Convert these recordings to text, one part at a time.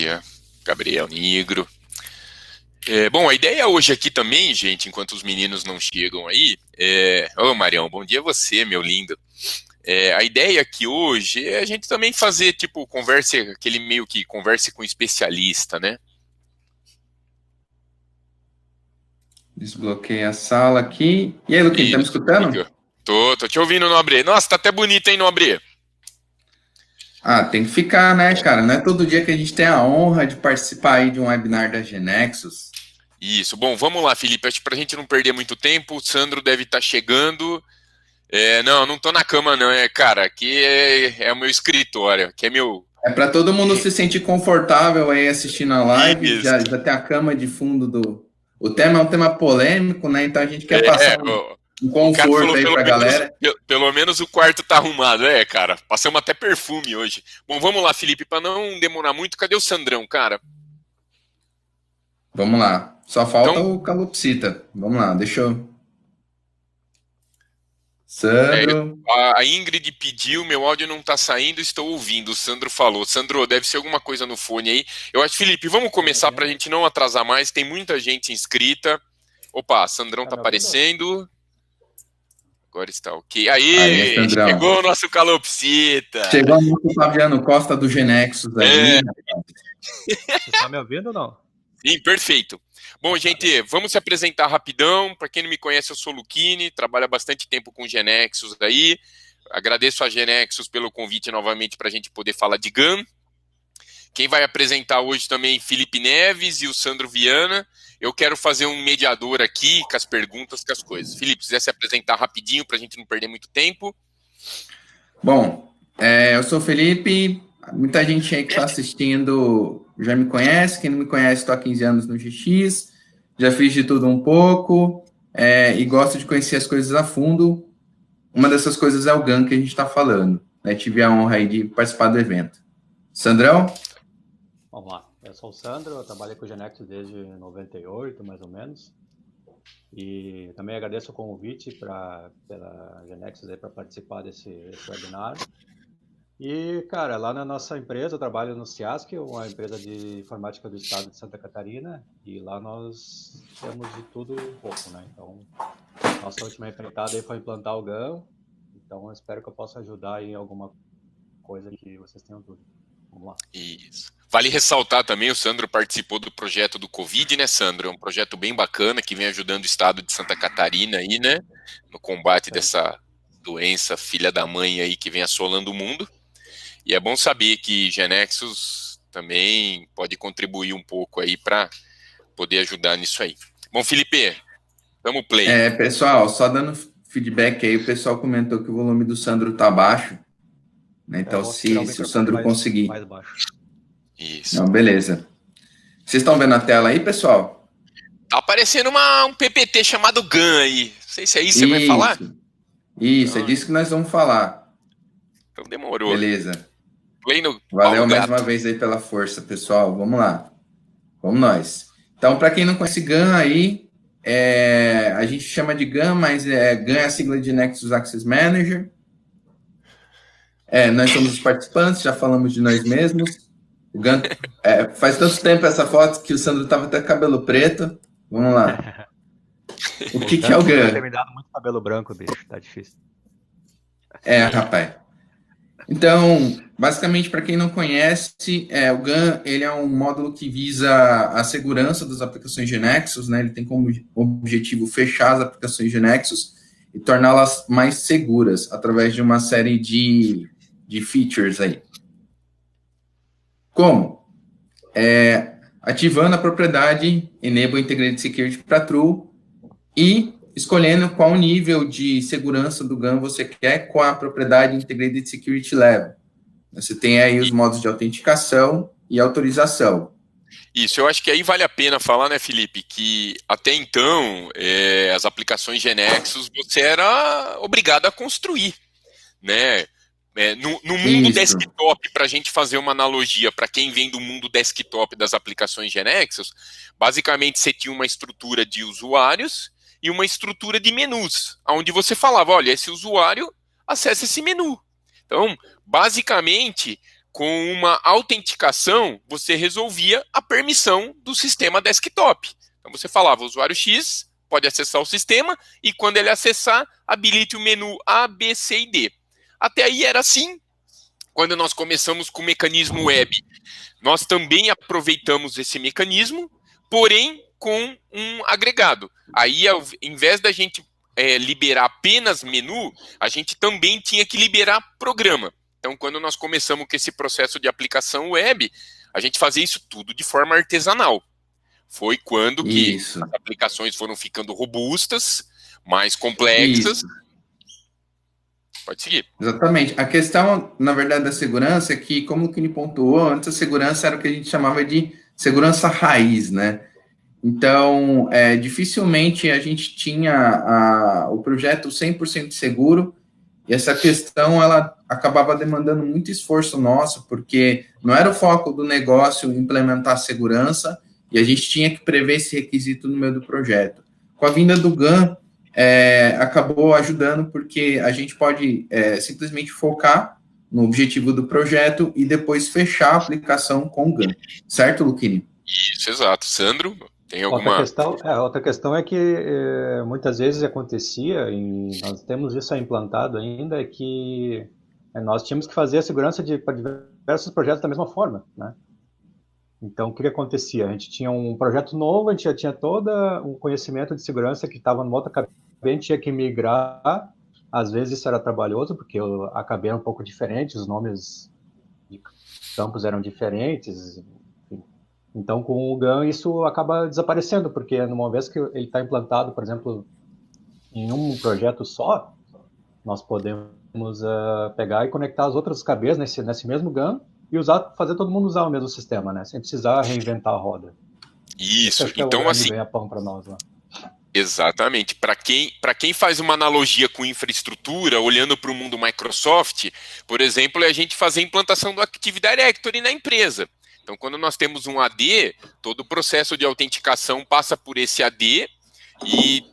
dia, Gabriel Nigro. Bom, a ideia hoje aqui também, gente, enquanto os meninos não chegam aí, Ô, Marião, bom dia a você, meu lindo. A ideia aqui hoje é a gente também fazer, tipo, converse, aquele meio que converse com especialista, né? Desbloqueei a sala aqui. E aí, Luquinho, tá me escutando? Tô te ouvindo, Nobre. Nossa, tá até bonito, hein, Nobre? Ah, tem que ficar, né, cara? Não é todo dia que a gente tem a honra de participar aí de um webinar da Genexus. Isso. Bom, vamos lá, Felipe. Acho que pra gente não perder muito tempo, o Sandro deve estar chegando. Não tô na cama, não. Cara, aqui é o meu escritório, aqui é meu. É para todo mundo se sentir confortável aí assistindo a live. Isso. Já tem a cama de fundo do. O tema é um tema polêmico, né? Então a gente quer É, passar o, um o cara conforto falou, aí pra galera. pelo menos o quarto tá arrumado. Cara, passamos até perfume hoje. Bom, vamos lá, Felipe, para não demorar muito, cadê o Sandrão, cara? Vamos lá. Só falta Então, o calopsita. Vamos lá, deixa eu. Sandro. a Ingrid pediu, meu áudio não tá saindo, estou ouvindo, o Sandro falou. Sandro, deve ser alguma coisa no fone aí. Eu acho, Felipe, vamos começar pra gente não atrasar mais, tem muita gente inscrita. Opa, Sandrão tá aparecendo. Agora está ok. Aí, Aí, Sandrão. chegou o nosso calopsita. Chegou o nosso Fabiano Costa do Genexus aí. Você está me ouvindo ou não? Sim, perfeito. Bom, gente, vamos se apresentar rapidão. Para quem não me conhece, eu sou o Luquini, trabalho há bastante tempo com Genexus aí. Agradeço a Genexus pelo convite novamente para a gente poder falar de GAN. Quem vai apresentar hoje também Felipe Neves e o Sandro Viana. Eu quero fazer um mediador aqui com as perguntas, com as coisas. Felipe, se quiser se apresentar rapidinho para a gente não perder muito tempo. Bom, eu sou o Felipe. Muita gente aí que está assistindo já me conhece. Quem não me conhece, estou há 15 anos no GX. Já fiz de tudo um pouco e gosto de conhecer as coisas a fundo. Uma dessas coisas é o GAN que a gente está falando. Né? Tive a honra aí de participar do evento. Sandrão? Vamos lá. Eu sou o Sandro, eu trabalho com o Genexus desde 98, mais ou menos. E também agradeço o convite pela Genexus para participar desse webinar. E, cara, lá na nossa empresa, eu trabalho no CIASC, uma empresa de informática do estado de Santa Catarina, e lá nós temos de tudo um pouco, né? Então, nossa última empreitada aí foi implantar o GAN, então eu espero que eu possa ajudar em alguma coisa que vocês tenham dúvida. Vamos lá. Isso. Vale ressaltar também, o Sandro participou do projeto do Covid, né, Sandro? É um projeto bem bacana que vem ajudando o estado de Santa Catarina aí, né? No combate dessa doença filha da mãe aí que vem assolando o mundo. E é bom saber que Genexus também pode contribuir um pouco aí para poder ajudar nisso aí. Bom, Felipe, damos play. Pessoal, só dando feedback aí, o pessoal comentou que o volume do Sandro tá baixo. Né? Então, se o Sandro conseguir. Mais baixo. Isso. Não, beleza. Vocês estão vendo a tela aí, pessoal? Tá aparecendo um PPT chamado GAN aí. Não sei se é isso que você vai falar. Isso, é disso que nós vamos falar. Então demorou. Beleza. Valeu Paulo mais uma vez aí pela força, pessoal. Vamos lá. Vamos nós. Então, para quem não conhece GAN aí, a gente chama de GAN, mas GAN é a sigla de Nexus Access Manager. Nós somos os participantes, já falamos de nós mesmos. O GAN, faz tanto tempo essa foto que o Sandro tava até cabelo preto. Vamos lá. O que é o GAN? Tem me dado muito cabelo branco, bicho. Tá difícil. Rapaz. Então, basicamente, para quem não conhece, o GAN ele é um módulo que visa a segurança das aplicações Genexus, né? Ele tem como objetivo fechar as aplicações Genexus e torná-las mais seguras através de uma série de features aí. Como? Ativando a propriedade Enable Integrated Security para True e escolhendo qual nível de segurança do GAN você quer com a propriedade Integrated Security Level. Você tem aí os modos de autenticação e autorização. Isso, eu acho que aí vale a pena falar, né, Felipe, que até então as aplicações Genexus você era obrigado a construir, né? No mundo desktop, para a gente fazer uma analogia para quem vem do mundo desktop das aplicações Genexus, basicamente você tinha uma estrutura de usuários e uma estrutura de menus, onde você falava, olha, esse usuário acessa esse menu. Então, basicamente, com uma autenticação, você resolvia a permissão do sistema desktop. Então você falava, o usuário X pode acessar o sistema e quando ele acessar, habilite o menu A, B, C e D. Até aí era assim. Quando nós começamos com o mecanismo web, nós também aproveitamos esse mecanismo, porém com um agregado. Aí, ao invés da gente liberar apenas menu, a gente também tinha que liberar programa. Então, quando nós começamos com esse processo de aplicação web, a gente fazia isso tudo de forma artesanal. Foi quando que as aplicações foram ficando robustas, mais complexas. Isso. Pode seguir. Exatamente. A questão, na verdade, da segurança é que, como o Kini pontuou, antes a segurança era o que a gente chamava de segurança raiz, né? Então, dificilmente a gente tinha o projeto 100% seguro, e essa questão, ela acabava demandando muito esforço nosso, porque não era o foco do negócio implementar segurança, e a gente tinha que prever esse requisito no meio do projeto. Com a vinda do GAN, acabou ajudando, porque a gente pode simplesmente focar no objetivo do projeto e depois fechar a aplicação com o GAN. Certo, Luquini? Isso, exato. Sandro, tem alguma... Outra questão é que muitas vezes acontecia, e nós temos isso implantado ainda, é que nós tínhamos que fazer a segurança para diversos projetos da mesma forma, né? Então, o que acontecia? A gente tinha um projeto novo, a gente já tinha todo um conhecimento de segurança que estava numa outra cabine, a gente tinha que migrar. Às vezes isso era trabalhoso, porque a cabine era um pouco diferente, os nomes de campos eram diferentes. Enfim. Então, com o GAN, isso acaba desaparecendo, porque numa vez que ele está implantado, por exemplo, em um projeto só, nós podemos pegar e conectar as outras cabines nesse mesmo GAN, e fazer todo mundo usar o mesmo sistema, né? Sem precisar reinventar a roda. Isso, então assim... ganha-pão para nós lá. Exatamente. Para quem faz uma analogia com infraestrutura, olhando para o mundo Microsoft, por exemplo, é a gente fazer a implantação do Active Directory na empresa. Então, quando nós temos um AD, todo o processo de autenticação passa por esse AD e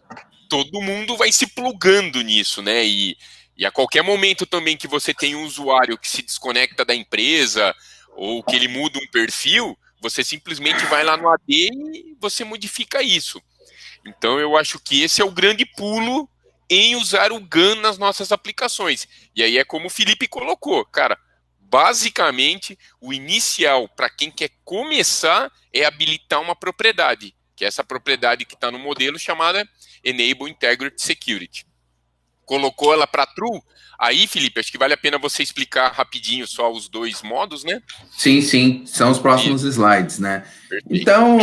todo mundo vai se plugando nisso, né? E a qualquer momento também que você tem um usuário que se desconecta da empresa ou que ele muda um perfil, você simplesmente vai lá no AD e você modifica isso. Então, eu acho que esse é o grande pulo em usar o GAN nas nossas aplicações. E aí é como o Felipe colocou, cara, basicamente, o inicial para quem quer começar é habilitar uma propriedade, que é essa propriedade que está no modelo chamada Enable Integrity Security. Colocou ela para true, aí, Felipe, acho que vale a pena você explicar rapidinho só os dois modos, né? Sim, são os próximos slides, né? Perfeito. Então,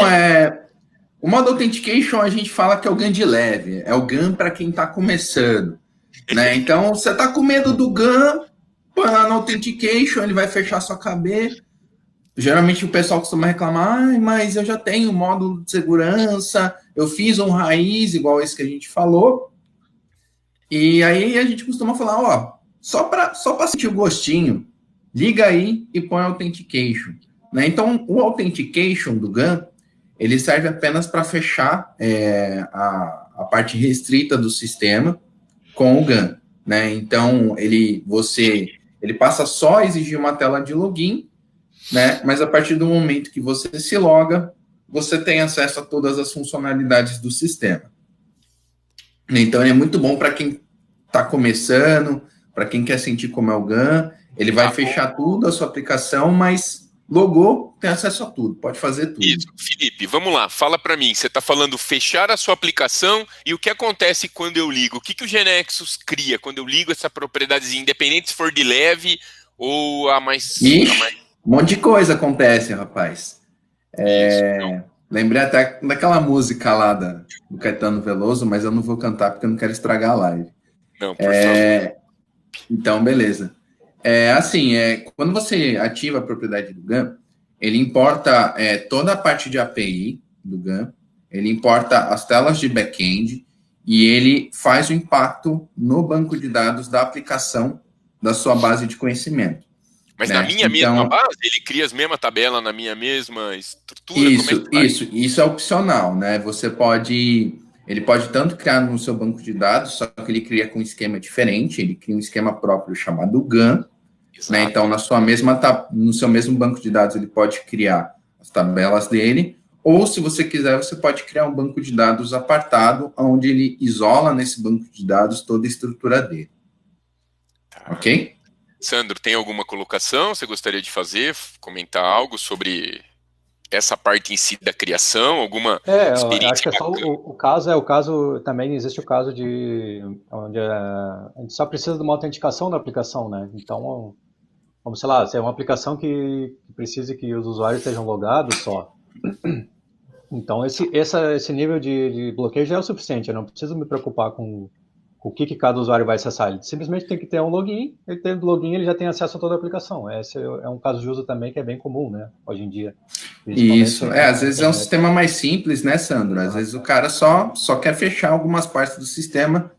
o modo Authentication a gente fala que é o GAN de leve, é o GAN para quem está começando, né? Então, você está com medo do GAN, põe lá no Authentication, ele vai fechar sua cabeça. Geralmente o pessoal costuma reclamar, mas eu já tenho módulo de segurança, eu fiz um raiz igual esse que a gente falou. E aí a gente costuma falar, só para sentir o gostinho, liga aí e põe Authentication, né? Então, o Authentication do GAN, ele serve apenas para fechar a parte restrita do sistema com o GAN, né? Então, ele passa só a exigir uma tela de login, né? Mas a partir do momento que você se loga, você tem acesso a todas as funcionalidades do sistema. Então, é muito bom para quem está começando, para quem quer sentir como é o GAN. Ele vai fechar tudo, a sua aplicação, mas logou, tem acesso a tudo, pode fazer tudo. Isso. Felipe, vamos lá, fala para mim. Você está falando fechar a sua aplicação e o que acontece quando eu ligo? O que o GeneXus cria quando eu ligo essa propriedadezinha, independente se for de leve ou a mais... Um monte de coisa acontece, rapaz. Lembrei até daquela música lá do Caetano Veloso, mas eu não vou cantar porque eu não quero estragar a live. Não, por favor. Então, beleza. Quando você ativa a propriedade do GAN, ele importa toda a parte de API do GAN, ele importa as telas de back-end e ele faz o impacto no banco de dados da aplicação da sua base de conhecimento. Mas na minha mesma base, ele cria as mesmas tabelas na minha mesma estrutura? Isso é opcional, né? Ele pode tanto criar no seu banco de dados, só que ele cria com um esquema diferente, ele cria um esquema próprio chamado GAN, né? Então, no seu mesmo banco de dados, ele pode criar as tabelas dele, ou, se você quiser, você pode criar um banco de dados apartado, onde ele isola nesse banco de dados toda a estrutura dele. Tá. Ok? Sandro, tem alguma colocação? Você gostaria de fazer? Comentar algo sobre essa parte em si da criação? Alguma experiência? Acho que é só o caso, também existe o caso de onde a gente só precisa de uma autenticação da aplicação, né? Então, vamos, sei lá, se é uma aplicação que precise que os usuários estejam logados só. Então, esse nível de bloqueio já é o suficiente. Eu não preciso me preocupar com o que cada usuário vai acessar. Ele simplesmente tem que ter um login. Ele tendo login, ele já tem acesso a toda a aplicação. Esse é um caso de uso também que é bem comum, né? Hoje em dia. Isso. Às vezes é um sistema mais simples, né, Sandro? Às vezes o cara só quer fechar algumas partes do sistema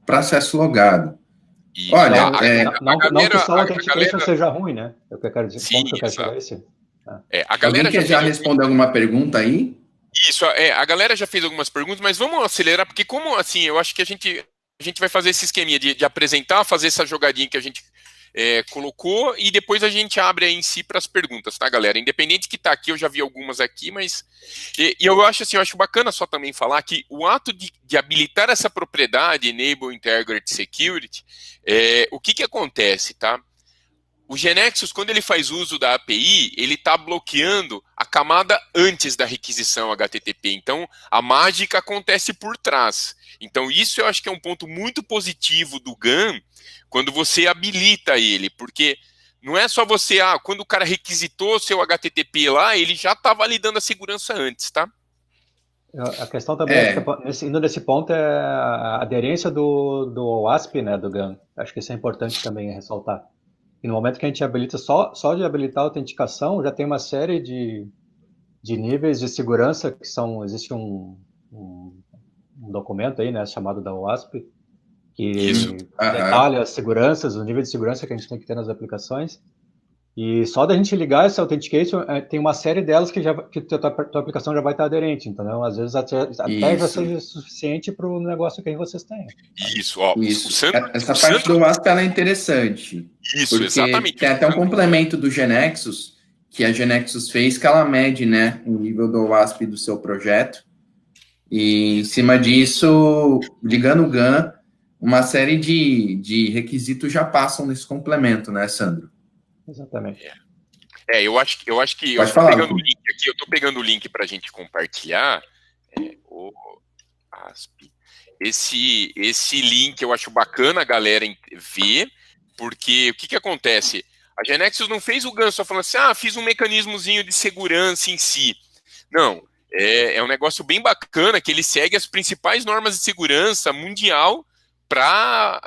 para acesso logado. Isso. Olha, não que só a authentication seja ruim, né? É o que eu quero dizer. Sim, que eu quero chegar a esse. A galera Alguém já responder alguma pergunta aí? Isso, a galera já fez algumas perguntas, mas vamos acelerar, porque como, assim, eu acho que a gente vai fazer esse esqueminha de apresentar, fazer essa jogadinha que a gente colocou, e depois a gente abre aí em si para as perguntas, tá, galera? Independente que tá aqui, eu já vi algumas aqui, mas... E eu acho assim, eu acho bacana só também falar que o ato de habilitar essa propriedade, Enable Integrity Security, o que acontece, tá? O GeneXus, quando ele faz uso da API, ele está bloqueando a camada antes da requisição HTTP. Então, a mágica acontece por trás. Então, isso eu acho que é um ponto muito positivo do GAN, quando você habilita ele, porque não é só você, quando o cara requisitou seu HTTP lá, ele já está validando a segurança antes, tá? A questão também, indo nesse ponto, é a aderência do OWASP, né, do GAN. Acho que isso é importante também ressaltar. E no momento que a gente habilita, só de habilitar a autenticação, já tem uma série de níveis de segurança que são... Existe um documento aí, né, chamado da OWASP, que detalha as seguranças, o nível de segurança que a gente tem que ter nas aplicações. E só da gente ligar essa authentication, tem uma série delas que a tua aplicação já vai estar aderente, entendeu? Às vezes até já seja suficiente para o negócio que vocês têm. Isso, essa parte do WASP ela é interessante. Isso, exatamente. Tem até um complemento do GeneXus, que a GeneXus fez, que ela mede, né, o nível do WASP do seu projeto. E em cima disso, ligando o GAN, uma série de requisitos já passam nesse complemento, né, Sandro? Exatamente. Eu acho que eu estou pegando o link aqui, eu estou pegando o link para a gente compartilhar. O ASP. Esse link eu acho bacana a galera ver, porque o que acontece? A GeneXus não fez o GAN só falando assim, fiz um mecanismozinho de segurança em si. Não, é um negócio bem bacana que ele segue as principais normas de segurança mundial para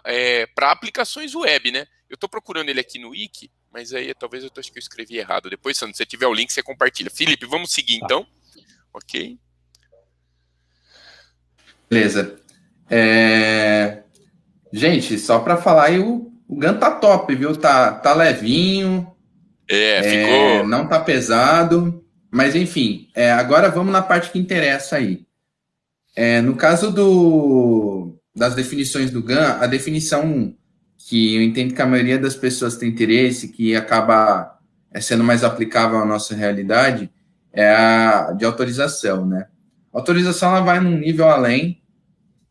aplicações web, né? Eu estou procurando ele aqui no Wiki, mas aí talvez acho que eu escrevi errado. Depois, se você tiver o link, você compartilha. Felipe, vamos seguir então? Ok. Beleza. Gente, só para falar aí, o GAN tá top, viu? Tá levinho. Ficou... Não tá pesado. Mas, enfim, agora vamos na parte que interessa aí. No caso das definições do GAN, a definição que eu entendo que a maioria das pessoas tem interesse, que acaba sendo mais aplicável à nossa realidade, é a de autorização, né? A autorização ela vai num nível além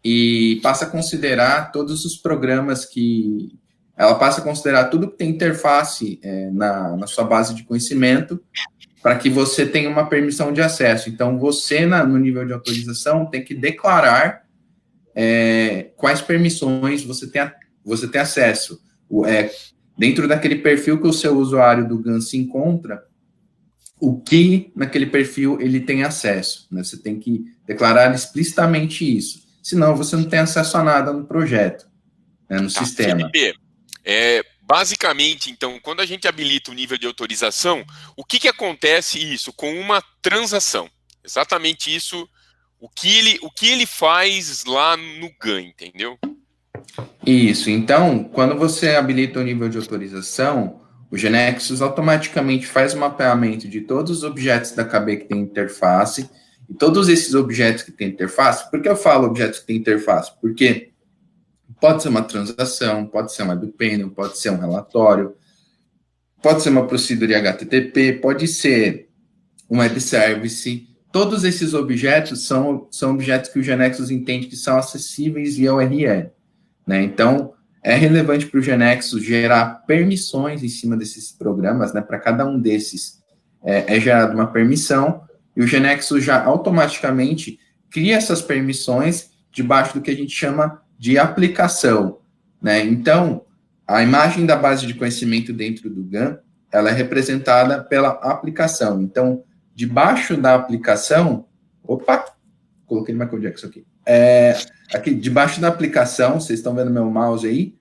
e passa a considerar todos os programas que... Ela passa a considerar tudo que tem interface na sua base de conhecimento para que você tenha uma permissão de acesso. Então, você, no nível de autorização, tem que declarar quais permissões você tem acesso. Dentro daquele perfil que o seu usuário do GAN se encontra, o que naquele perfil ele tem acesso, né? Você tem que declarar explicitamente isso. Senão, você não tem acesso a nada no projeto, né, no sistema. Felipe, basicamente, então, quando a gente habilita o nível de autorização, o que acontece isso com uma transação? Exatamente isso, o que ele faz lá no GAN, entendeu? Isso, então, quando você habilita o nível de autorização, o GeneXus automaticamente faz o mapeamento de todos os objetos da KB que tem interface, e todos esses objetos que têm interface, por que eu falo objetos que têm interface? Porque pode ser uma transação, pode ser uma web panel, pode ser um relatório, pode ser uma procedure HTTP, pode ser um web service. Todos esses objetos são objetos que o GeneXus entende que são acessíveis via URL, né? Então, é relevante para o GeneXus gerar permissões em cima desses programas, né? Para cada um desses é gerada uma permissão, e o GeneXus já automaticamente cria essas permissões debaixo do que a gente chama de aplicação, né? Então, a imagem da base de conhecimento dentro do GAN, ela é representada pela aplicação. Então, debaixo da aplicação, coloquei no Michael Jackson aqui. Aqui, debaixo da aplicação, vocês estão vendo meu mouse aí?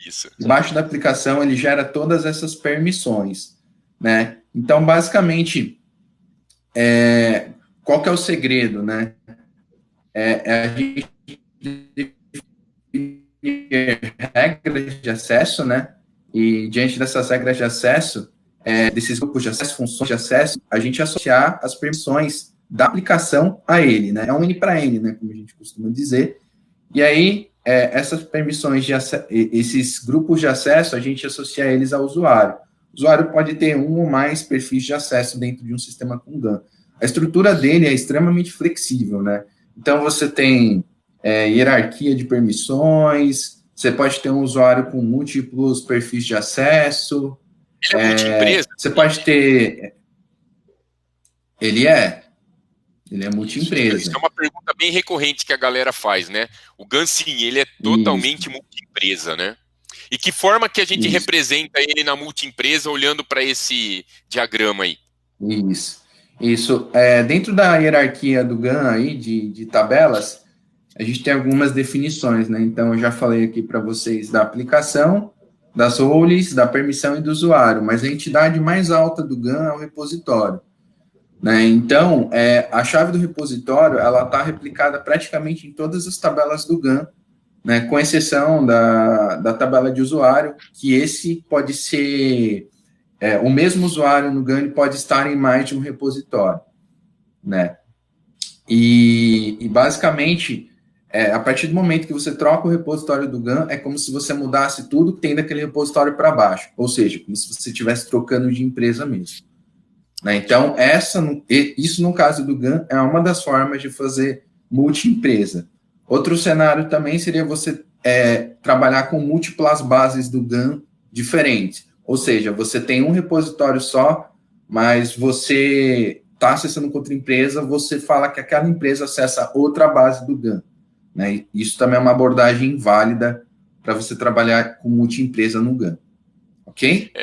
Isso. Debaixo da aplicação, ele gera todas essas permissões, né? Então, basicamente, qual que é o segredo, né? A gente definir regras de acesso, né? E diante dessas regras de acesso, desses grupos de acesso, funções de acesso, a gente associar as permissões da aplicação a ele, né? É um N para N, né? Como a gente costuma dizer. E aí, essas permissões de esses grupos de acesso, a gente associa eles ao usuário. O usuário pode ter um ou mais perfis de acesso dentro de um sistema com GAN. A estrutura dele é extremamente flexível, né? Então, você tem hierarquia de permissões, você pode ter um usuário com múltiplos perfis de acesso. Ele é multi-empresa? Você pode ter... Ele é multi-empresa. Isso é uma pergunta bem recorrente que a galera faz, né? O GAN, sim, ele é totalmente multi-empresa, né? E que forma que a gente representa ele na multi-empresa olhando para esse diagrama aí? Isso. Dentro da hierarquia do GAN aí, de tabelas, a gente tem algumas definições, né? Então, eu já falei aqui para vocês da aplicação, das roles, da permissão e do usuário, mas a entidade mais alta do GAN é o repositório, né? Então, a chave do repositório, ela está replicada praticamente em todas as tabelas do GAN, né? Com exceção da tabela de usuário, que esse pode ser... o mesmo usuário no GAN pode estar em mais de um repositório, né? E basicamente, a partir do momento que você troca o repositório do GAN, é como se você mudasse tudo que tem daquele repositório para baixo, ou seja, como se você estivesse trocando de empresa mesmo, né? Então, isso no caso do GAN é uma das formas de fazer multi-empresa. Outro cenário também seria você trabalhar com múltiplas bases do GAN diferentes. Ou seja, você tem um repositório só, mas você está acessando com outra empresa, você fala que aquela empresa acessa outra base do GAN, né? Isso também é uma abordagem válida para você trabalhar com multi-empresa no GAN. Ok?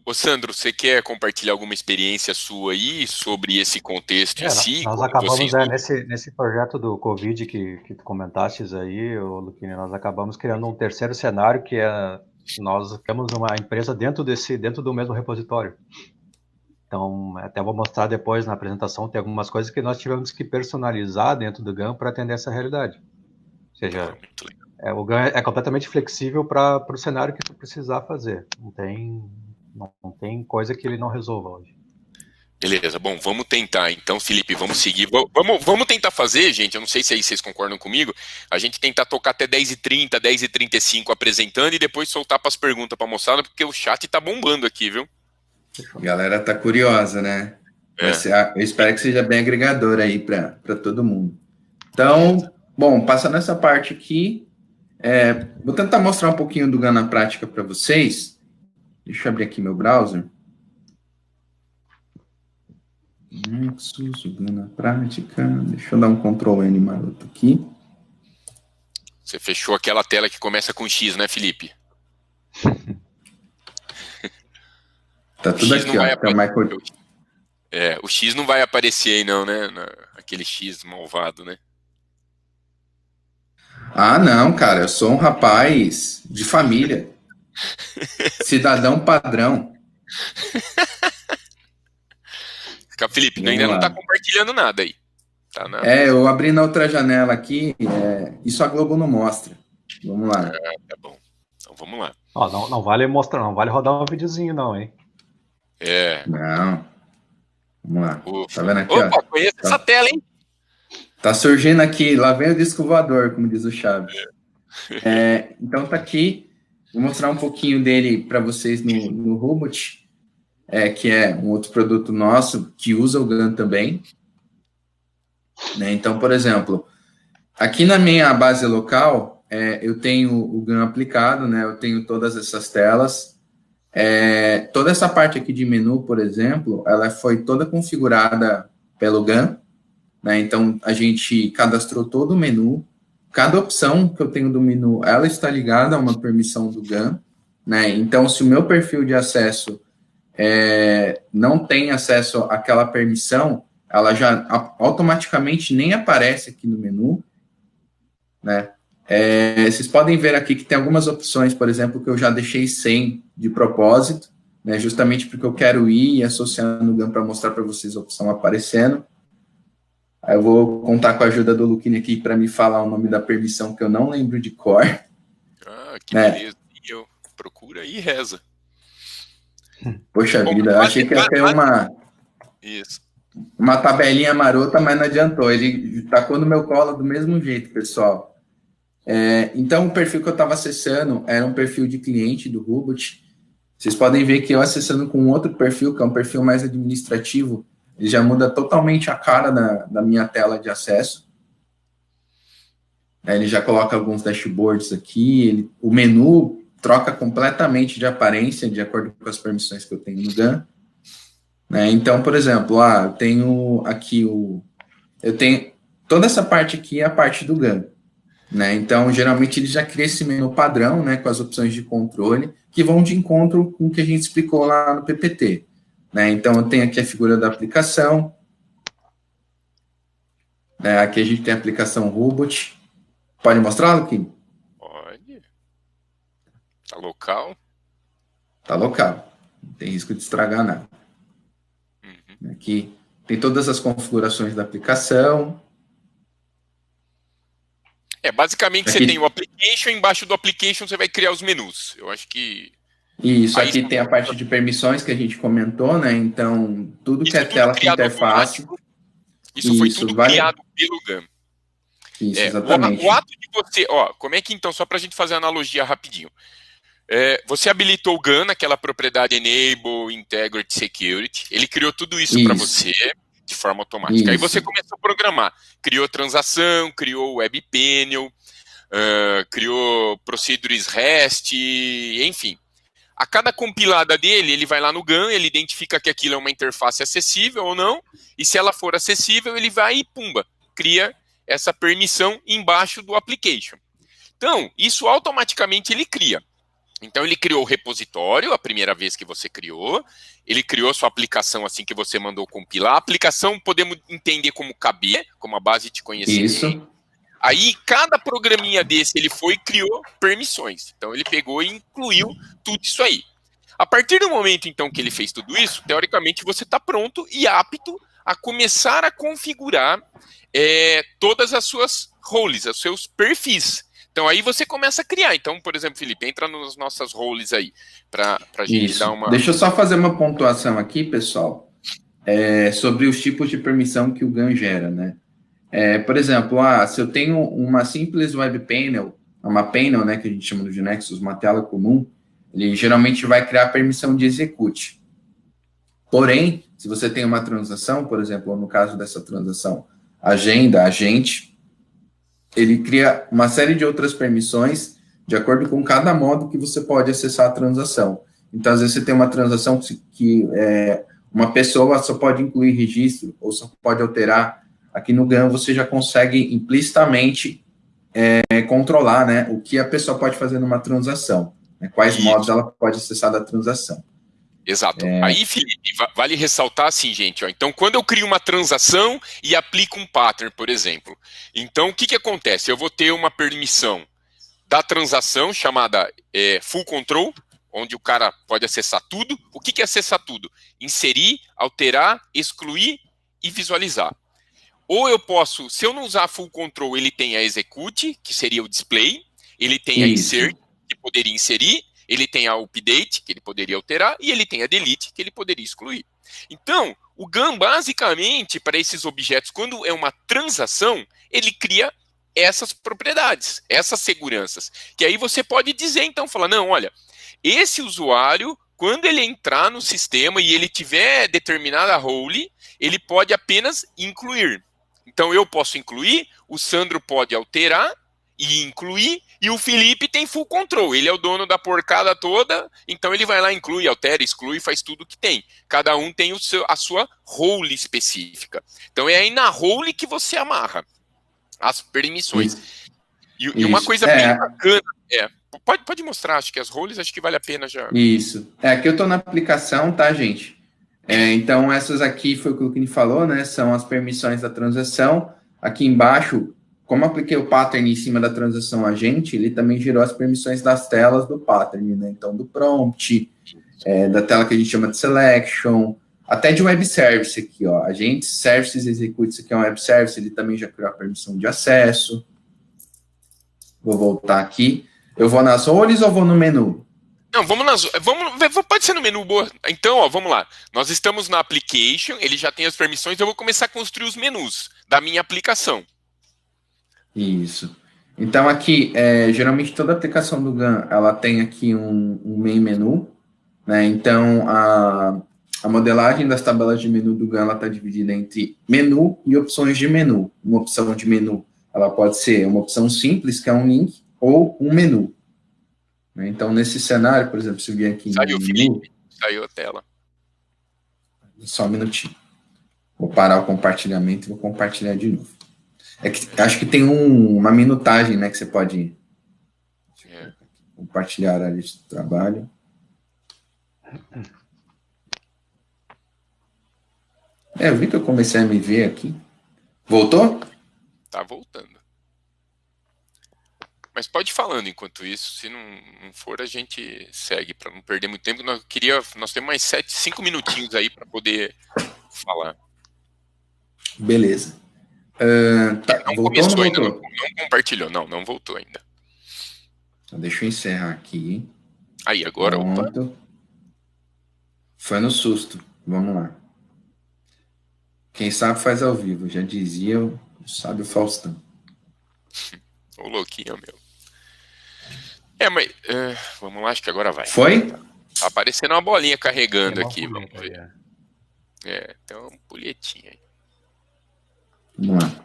Ô Sandro, você quer compartilhar alguma experiência sua aí sobre esse contexto em si? Nós acabamos, nesse projeto do Covid que tu comentastes aí, Luquini, nós acabamos criando um terceiro cenário, que nós temos uma empresa dentro do mesmo repositório. Então, até vou mostrar depois na apresentação, tem algumas coisas que nós tivemos que personalizar dentro do GAN para atender essa realidade. Ou seja, o GAN é completamente flexível para o cenário que tu precisar fazer. Não tem coisa que ele não resolva hoje. Beleza, bom, vamos tentar. Então, Felipe, vamos seguir. Vamos tentar fazer, gente, eu não sei se aí vocês concordam comigo, a gente tentar tocar até 10h30, 10h35 apresentando e depois soltar para as perguntas para a moçada, porque o chat tá bombando aqui, viu? A galera tá curiosa, né? Eu espero que seja bem agregador aí para todo mundo. Então, bom, passando essa parte aqui, vou tentar mostrar um pouquinho do GAN na prática para vocês. Deixa eu abrir aqui meu browser. Nexus, o GAN na prática. Deixa eu dar um Ctrl N maroto aqui. Você fechou aquela tela que começa com X, né, Felipe? Tá tudo aqui, ó. O X não vai aparecer aí, não, né? Aquele X malvado, né? Ah, não, cara. Eu sou um rapaz de família. Cidadão padrão. Felipe, ainda não tá compartilhando nada aí. Tá nada. Eu abri na outra janela aqui. Isso a Globo não mostra. Vamos lá. Tá bom. Então vamos lá. Não vale mostrar, não vale rodar um videozinho, não, hein? Não. Vamos lá. Ufa. Tá vendo aqui, ó? Conheço essa tela, hein? Tá surgindo aqui. Lá vem o disco voador, como diz o Chaves. Então tá aqui. Vou mostrar um pouquinho dele para vocês no Robot. que é um outro produto nosso que usa o GAN também. Né? Então, por exemplo, aqui na minha base local, eu tenho o GAN aplicado, né? Eu tenho todas essas telas. Toda essa parte aqui de menu, por exemplo, ela foi toda configurada pelo GAN. Né? Então, a gente cadastrou todo o menu. Cada opção que eu tenho do menu, ela está ligada a uma permissão do GAN. Né? Então, se o meu perfil de acesso não tem acesso àquela permissão, ela já automaticamente nem aparece aqui no menu. Né? Vocês podem ver aqui que tem algumas opções, por exemplo, que eu já deixei sem de propósito, né? Justamente porque eu quero ir e associar no GAN para mostrar para vocês a opção aparecendo. Aí eu vou contar com a ajuda do Luquini aqui para me falar o nome da permissão que eu não lembro de cor. Que beleza. E eu procura e reza. Poxa vida, eu achei que ia ter uma tabelinha marota, mas não adiantou. Ele tacou no meu colo do mesmo jeito, pessoal. Então, o perfil que eu estava acessando era um perfil de cliente do Hubot. Vocês podem ver que eu acessando com outro perfil, que é um perfil mais administrativo, ele já muda totalmente a cara da minha tela de acesso. Ele já coloca alguns dashboards aqui, o menu troca completamente de aparência, de acordo com as permissões que eu tenho no GAN. Né? Então, por exemplo, eu tenho aqui eu tenho toda essa parte aqui é a parte do GAN. Né? Então, geralmente, ele já cria esse menu padrão, né, com as opções de controle, que vão de encontro com o que a gente explicou lá no PPT. Né? Então, eu tenho aqui a figura da aplicação. Né? Aqui a gente tem a aplicação Hubot. Pode mostrar, Luquinho? Pode. Tá local? Tá local. Não tem risco de estragar nada. Uhum. Aqui tem todas as configurações da aplicação. Basicamente aqui, você tem o application, embaixo do application você vai criar os menus. Eu acho que... Isso, aqui tem a parte de permissões que a gente comentou, né? Então, tudo que é tela com interface... Isso foi tudo criado pelo GAN. Isso, exatamente. O ato de você... como é que então, só para a gente fazer a analogia rapidinho. Você habilitou o GAN naquela propriedade Enable Integrity Security. Ele criou tudo isso para você de forma automática. Isso. Aí você começou a programar. Criou transação, criou web panel, criou procedures REST, enfim. A cada compilada dele, ele vai lá no GAN, ele identifica que aquilo é uma interface acessível ou não, e se ela for acessível, ele vai e pumba, cria essa permissão embaixo do application. Então, isso automaticamente ele cria. Então, ele criou o repositório, a primeira vez que você criou, ele criou sua aplicação assim que você mandou compilar. A aplicação podemos entender como KB, como a base de conhecimento. Isso. Aí, cada programinha desse, ele foi e criou permissões. Então, ele pegou e incluiu tudo isso aí. A partir do momento, então, que ele fez tudo isso, teoricamente, você está pronto e apto a começar a configurar todas as suas roles, os seus perfis. Então, aí você começa a criar. Então, por exemplo, Felipe, entra nas nossas roles aí, para a gente dar uma... Deixa eu só fazer uma pontuação aqui, pessoal, sobre os tipos de permissão que o GAN gera, né? Por exemplo, se eu tenho uma simples web panel, uma panel, né, que a gente chama do Nexus, uma tela comum, ele geralmente vai criar a permissão de execute. Porém, se você tem uma transação, por exemplo, no caso dessa transação, agenda, agente, ele cria uma série de outras permissões de acordo com cada modo que você pode acessar a transação. Então, às vezes, você tem uma transação que uma pessoa só pode incluir registro ou só pode alterar. Aqui no GAN, você já consegue implicitamente controlar, né, o que a pessoa pode fazer numa transação, né, quais modos ela pode acessar da transação. Exato. Aí, Felipe, vale ressaltar assim, gente. Então, quando eu crio uma transação e aplico um pattern, por exemplo, então, o que acontece? Eu vou ter uma permissão da transação chamada full control, onde o cara pode acessar tudo. O que é acessar tudo? Inserir, alterar, excluir e visualizar. Ou eu posso, se eu não usar full control, ele tem a execute, que seria o display, ele tem a insert, que poderia inserir, ele tem a update, que ele poderia alterar, e ele tem a delete, que ele poderia excluir. Então, o GAN, basicamente, para esses objetos, quando é uma transação, ele cria essas propriedades, essas seguranças, que aí você pode dizer, então, falar, não, olha, esse usuário quando ele entrar no sistema e ele tiver determinada role, ele pode apenas incluir. Então eu posso incluir, o Sandro pode alterar e incluir, e o Felipe tem full control. Ele é o dono da porcada toda, então ele vai lá, inclui, altera, exclui, faz tudo que tem. Cada um tem a sua role específica. Então é aí na role que você amarra as permissões. E uma coisa bem bacana pode mostrar, acho que as roles, acho que vale a pena já. Isso. Aqui eu estou na aplicação, tá, gente? Então, essas aqui foi o que o Luquini falou, né? São as permissões da transação. Aqui embaixo, como eu apliquei o pattern em cima da transação agente, ele também gerou as permissões das telas do pattern, né? Então, do prompt, da tela que a gente chama de selection, até de web service aqui, ó. Agente services execute, isso aqui é um web service, ele também já criou a permissão de acesso. Vou voltar aqui. Eu vou nas roles ou vou no menu? Não, pode ser no menu, boa. Então, ó, vamos lá. Nós estamos na application, ele já tem as permissões, eu vou começar a construir os menus da minha aplicação. Isso. Então, aqui, geralmente toda aplicação do GAN, ela tem aqui um main menu, né? Então, a modelagem das tabelas de menu do GAN, ela está dividida entre menu e opções de menu. Uma opção de menu, ela pode ser uma opção simples, que é um link, ou um menu. Então, nesse cenário, por exemplo, se eu vier aqui... Saiu, Felipe. Saiu a tela. Só um minutinho. Vou parar o compartilhamento e vou compartilhar de novo. Acho que tem uma minutagem, né, que você pode compartilhar a área de trabalho. Eu vi que eu comecei a me ver aqui. Voltou? Tá voltando. Mas pode ir falando enquanto isso. Se não for, a gente segue para não perder muito tempo. Nós temos mais 5 minutinhos aí para poder falar. Beleza. Não voltou, começou ainda, não compartilhou. Não voltou ainda. Então, deixa eu encerrar aqui. Aí, agora, pronto. Opa. Foi no susto. Vamos lá. Quem sabe faz ao vivo. Já dizia o sábio Faustão. Ô, louquinho, meu. Mas vamos lá, acho que agora vai. Foi? Tá aparecendo uma bolinha carregando aqui, vamos ver. Tem uma ampulhetinha aí. Vamos lá.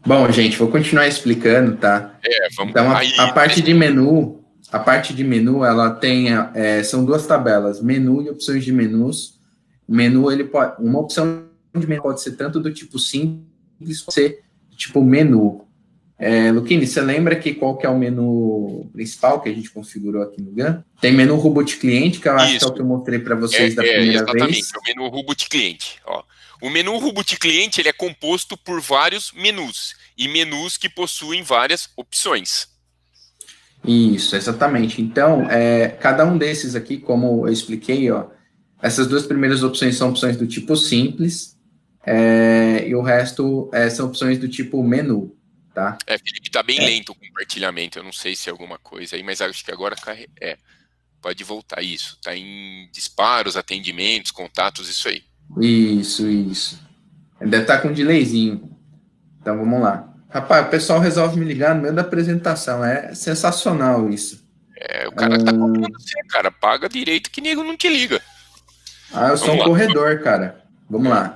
Bom, gente, vou continuar explicando, tá? Vamos. Então, a parte de menu, ela tem, são duas tabelas, menu e opções de menus. Menu, uma opção de menu pode ser tanto do tipo simples, pode ser do tipo menu. Luquini, você lembra qual que é o menu principal que a gente configurou aqui no GAN? Tem menu Roboot Cliente, que eu acho que é o que eu mostrei para vocês da primeira vez. Exatamente, é o menu Roboot Cliente. Ó, o menu Roboot Cliente ele é composto por vários menus, e menus que possuem várias opções. Isso, exatamente. Então, cada um desses aqui, como eu expliquei, ó, essas duas primeiras opções são opções do tipo simples, e o resto são opções do tipo menu. Tá? Felipe, tá bem lento o compartilhamento, eu não sei se é alguma coisa aí, mas acho que agora pode voltar isso, tá em disparos, atendimentos, contatos, isso aí. Isso. Deve estar com um delayzinho. Então, vamos lá. Rapaz, o pessoal resolve me ligar no meio da apresentação, é sensacional isso. O cara tá cobrando você, cara, paga direito que nego não te liga. Eu sou um corredor, cara. Vamos lá.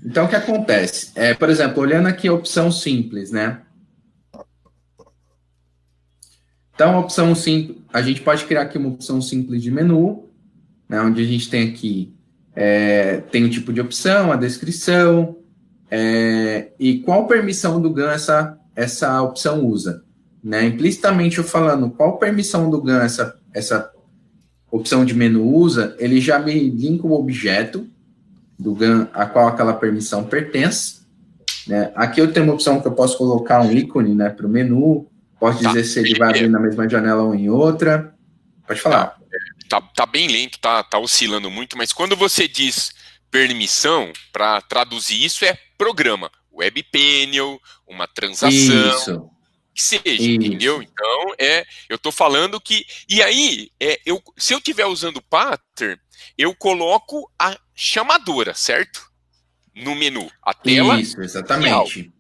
Então, o que acontece? Por exemplo, olhando aqui a opção simples, né? Então, a opção simples, a gente pode criar aqui uma opção simples de menu, né, onde a gente tem aqui, tem o tipo de opção, a descrição, e qual permissão do GAN essa opção usa. Né? Implicitamente eu falando qual permissão do GAN essa opção de menu usa, ele já me linka o objeto do GAN a qual aquela permissão pertence. Né? Aqui eu tenho uma opção que eu posso colocar um ícone, né, para o menu, posso dizer se ele vai abrir na mesma janela ou em outra. Pode falar. Tá bem lento, tá oscilando muito, mas quando você diz permissão, para traduzir isso é programa, web panel, uma transação, isso. Que seja, entendeu? Então, eu tô falando que... E aí, se eu estiver usando pattern, eu coloco a chamadora, certo? No menu. A tela. Isso, exatamente.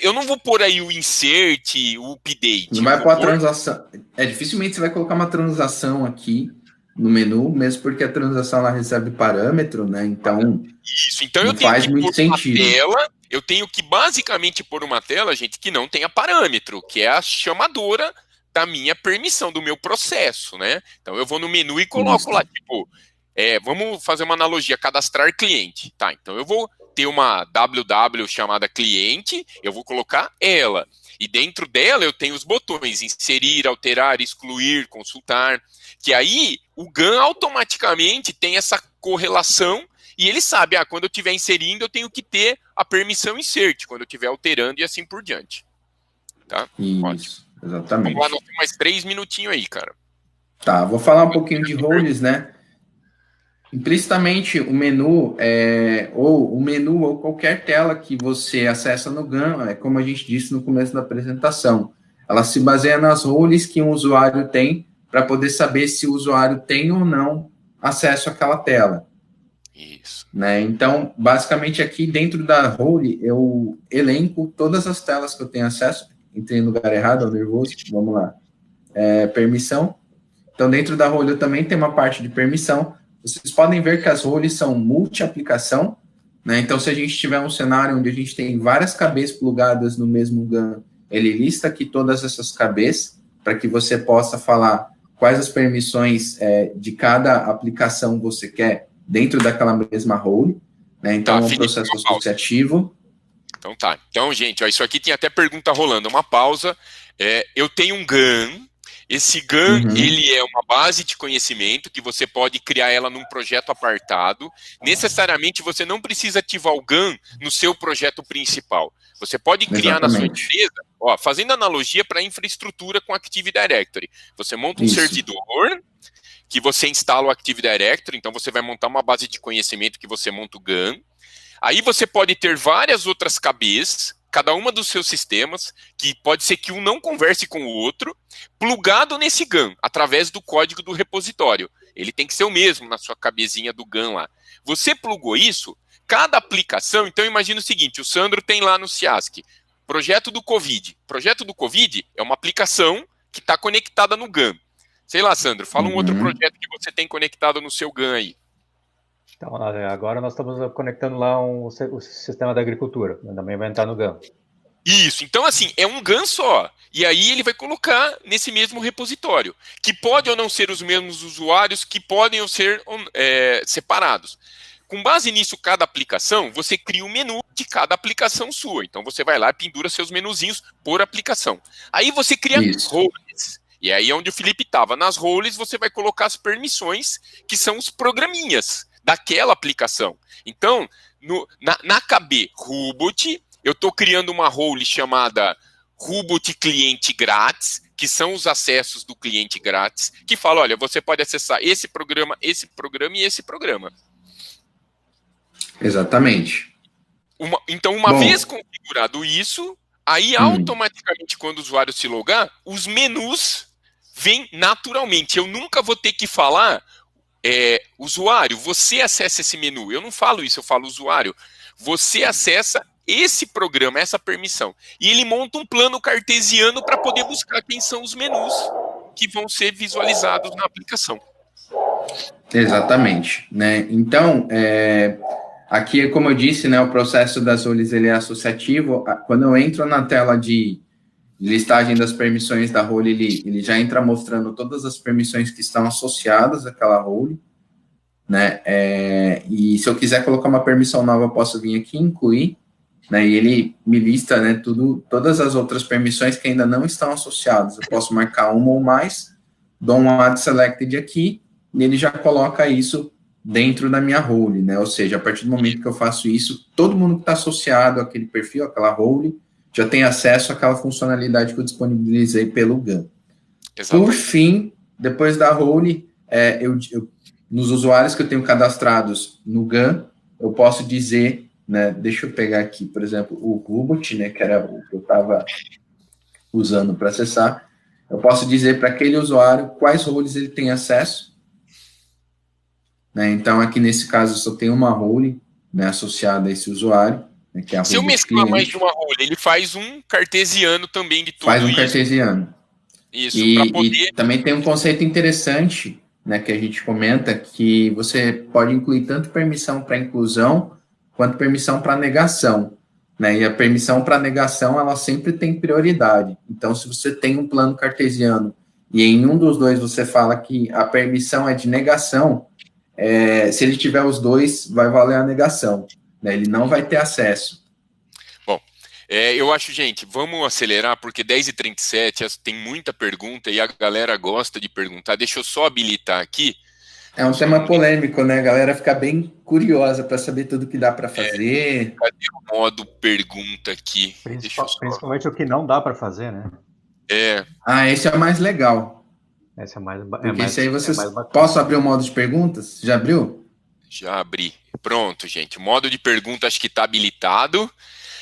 Eu não vou pôr aí o insert, o update. Não vai pôr a transação. Dificilmente você vai colocar uma transação aqui no menu, mesmo porque a transação ela recebe parâmetro, né? Então, isso. Então não eu tenho faz que muito pôr uma sentido. tela, eu tenho que basicamente pôr uma tela, gente, que não tenha parâmetro, que é a chamadora da minha permissão, do meu processo, né? Então eu vou no menu e coloco Isso. lá, tipo, vamos fazer uma analogia, cadastrar cliente, tá? Então eu vou ter uma WW chamada cliente, eu vou colocar ela. E dentro dela eu tenho os botões inserir, alterar, excluir, consultar, que aí o GAN automaticamente tem essa correlação e ele sabe, quando eu estiver inserindo eu tenho que ter a permissão insert, quando eu estiver alterando e assim por diante. Tá? Isso, ótimo. exatamente. Vamos lá, nós temos mais 3 minutinhos aí, cara. Tá, vou falar um pouquinho de roles, né? Implicitamente, o menu ou qualquer tela que você acessa no GAN, como a gente disse no começo da apresentação, ela se baseia nas roles que um usuário tem para poder saber se o usuário tem ou não acesso àquela tela. Isso. Né? Então, basicamente aqui dentro da role, eu elenco todas as telas que eu tenho acesso. Entrei no lugar errado, nervoso, vamos lá. Permissão. Então, dentro da role eu também tenho uma parte de permissão. Vocês podem ver que as roles são multi-aplicação, né? Então, se a gente tiver um cenário onde a gente tem várias KBs plugadas no mesmo GAN, ele lista aqui todas essas KBs, para que você possa falar quais as permissões de cada aplicação você quer dentro daquela mesma role, né? Então, é um processo associativo. Então, tá. Então, gente, isso aqui tem até pergunta rolando. Uma pausa. Eu tenho um GAN. Esse GAN, ele é uma base de conhecimento que você pode criar ela num projeto apartado. Necessariamente, você não precisa ativar o GAN no seu projeto principal. Você pode criar na sua empresa, fazendo analogia para infraestrutura com Active Directory. Você monta um servidor que você instala o Active Directory, então você vai montar uma base de conhecimento que você monta o GAN. Aí você pode ter várias outras KBs, cada uma dos seus sistemas, que pode ser que um não converse com o outro, plugado nesse GAN, através do código do repositório. Ele tem que ser o mesmo na sua cabezinha do GAN lá. Você plugou isso, cada aplicação, então imagina o seguinte, o Sandro tem lá no SIASC, projeto do COVID. Projeto do COVID é uma aplicação que está conectada no GAN. Sei lá, Sandro, fala um outro projeto que você tem conectado no seu GAN aí. Então, agora nós estamos conectando lá o sistema da agricultura, também vai entrar no GAN. Isso, então assim, é um GAN só, e aí ele vai colocar nesse mesmo repositório, que pode ou não ser os mesmos usuários, que podem ou ser separados. Com base nisso, cada aplicação, você cria um menu de cada aplicação sua, então você vai lá e pendura seus menuzinhos por aplicação. Aí você cria roles, e aí é onde o Felipe estava, nas roles você vai colocar as permissões, que são os programinhas daquela aplicação. Então, na KB Rubot, eu estou criando uma role chamada Rubot Cliente Grátis, que são os acessos do cliente grátis, que fala, olha, você pode acessar esse programa e esse programa. Exatamente. Então, uma vez configurado isso, aí automaticamente, quando o usuário se logar, os menus vêm naturalmente. Eu nunca vou ter que falar... usuário, você acessa esse menu. Eu não falo isso, eu falo usuário. Você acessa esse programa, essa permissão. E ele monta um plano cartesiano para poder buscar quem são os menus que vão ser visualizados na aplicação. Exatamente. Né? Então, aqui, como eu disse, né, o processo das roles ele é associativo. Quando eu entro na tela de listagem das permissões da role, ele já entra mostrando todas as permissões que estão associadas àquela role, né, e se eu quiser colocar uma permissão nova, eu posso vir aqui e incluir, né, e ele me lista, né, todas as outras permissões que ainda não estão associadas. Eu posso marcar uma ou mais, dou um add selected aqui, e ele já coloca isso dentro da minha role, né, ou seja, a partir do momento que eu faço isso, todo mundo que está associado àquele perfil, àquela role, já tem acesso àquela funcionalidade que eu disponibilizei pelo GAN. Exatamente. Por fim, depois da role, nos usuários que eu tenho cadastrados no GAN, eu posso dizer, né, deixa eu pegar aqui, por exemplo, o Rubot, né, que era o que eu estava usando para acessar, eu posso dizer para aquele usuário quais roles ele tem acesso, né, então aqui nesse caso eu só tenho uma role, né, associada a esse usuário. Se eu mesclar mais de uma role, ele faz um cartesiano também de tudo isso. Faz um cartesiano. Isso, para poder... E também tem um conceito interessante, né, que a gente comenta, que você pode incluir tanto permissão para inclusão quanto permissão para negação, né? E a permissão para negação, ela sempre tem prioridade. Então, se você tem um plano cartesiano e em um dos dois você fala que a permissão é de negação, se ele tiver os dois, vai valer a negação, né? Ele não vai ter acesso. Bom, eu acho, gente, vamos acelerar, porque 10h37 tem muita pergunta e a galera gosta de perguntar. Deixa eu só habilitar aqui. É um tema polêmico, né? A galera fica bem curiosa para saber tudo que dá para fazer. Cadê o modo pergunta aqui? Principalmente o que não dá para fazer, né? Esse é o mais legal. Esse é mais Porque esse aí vocês... Posso abrir o modo de perguntas? Já abriu? Já abri. Pronto, gente. O modo de pergunta acho que está habilitado.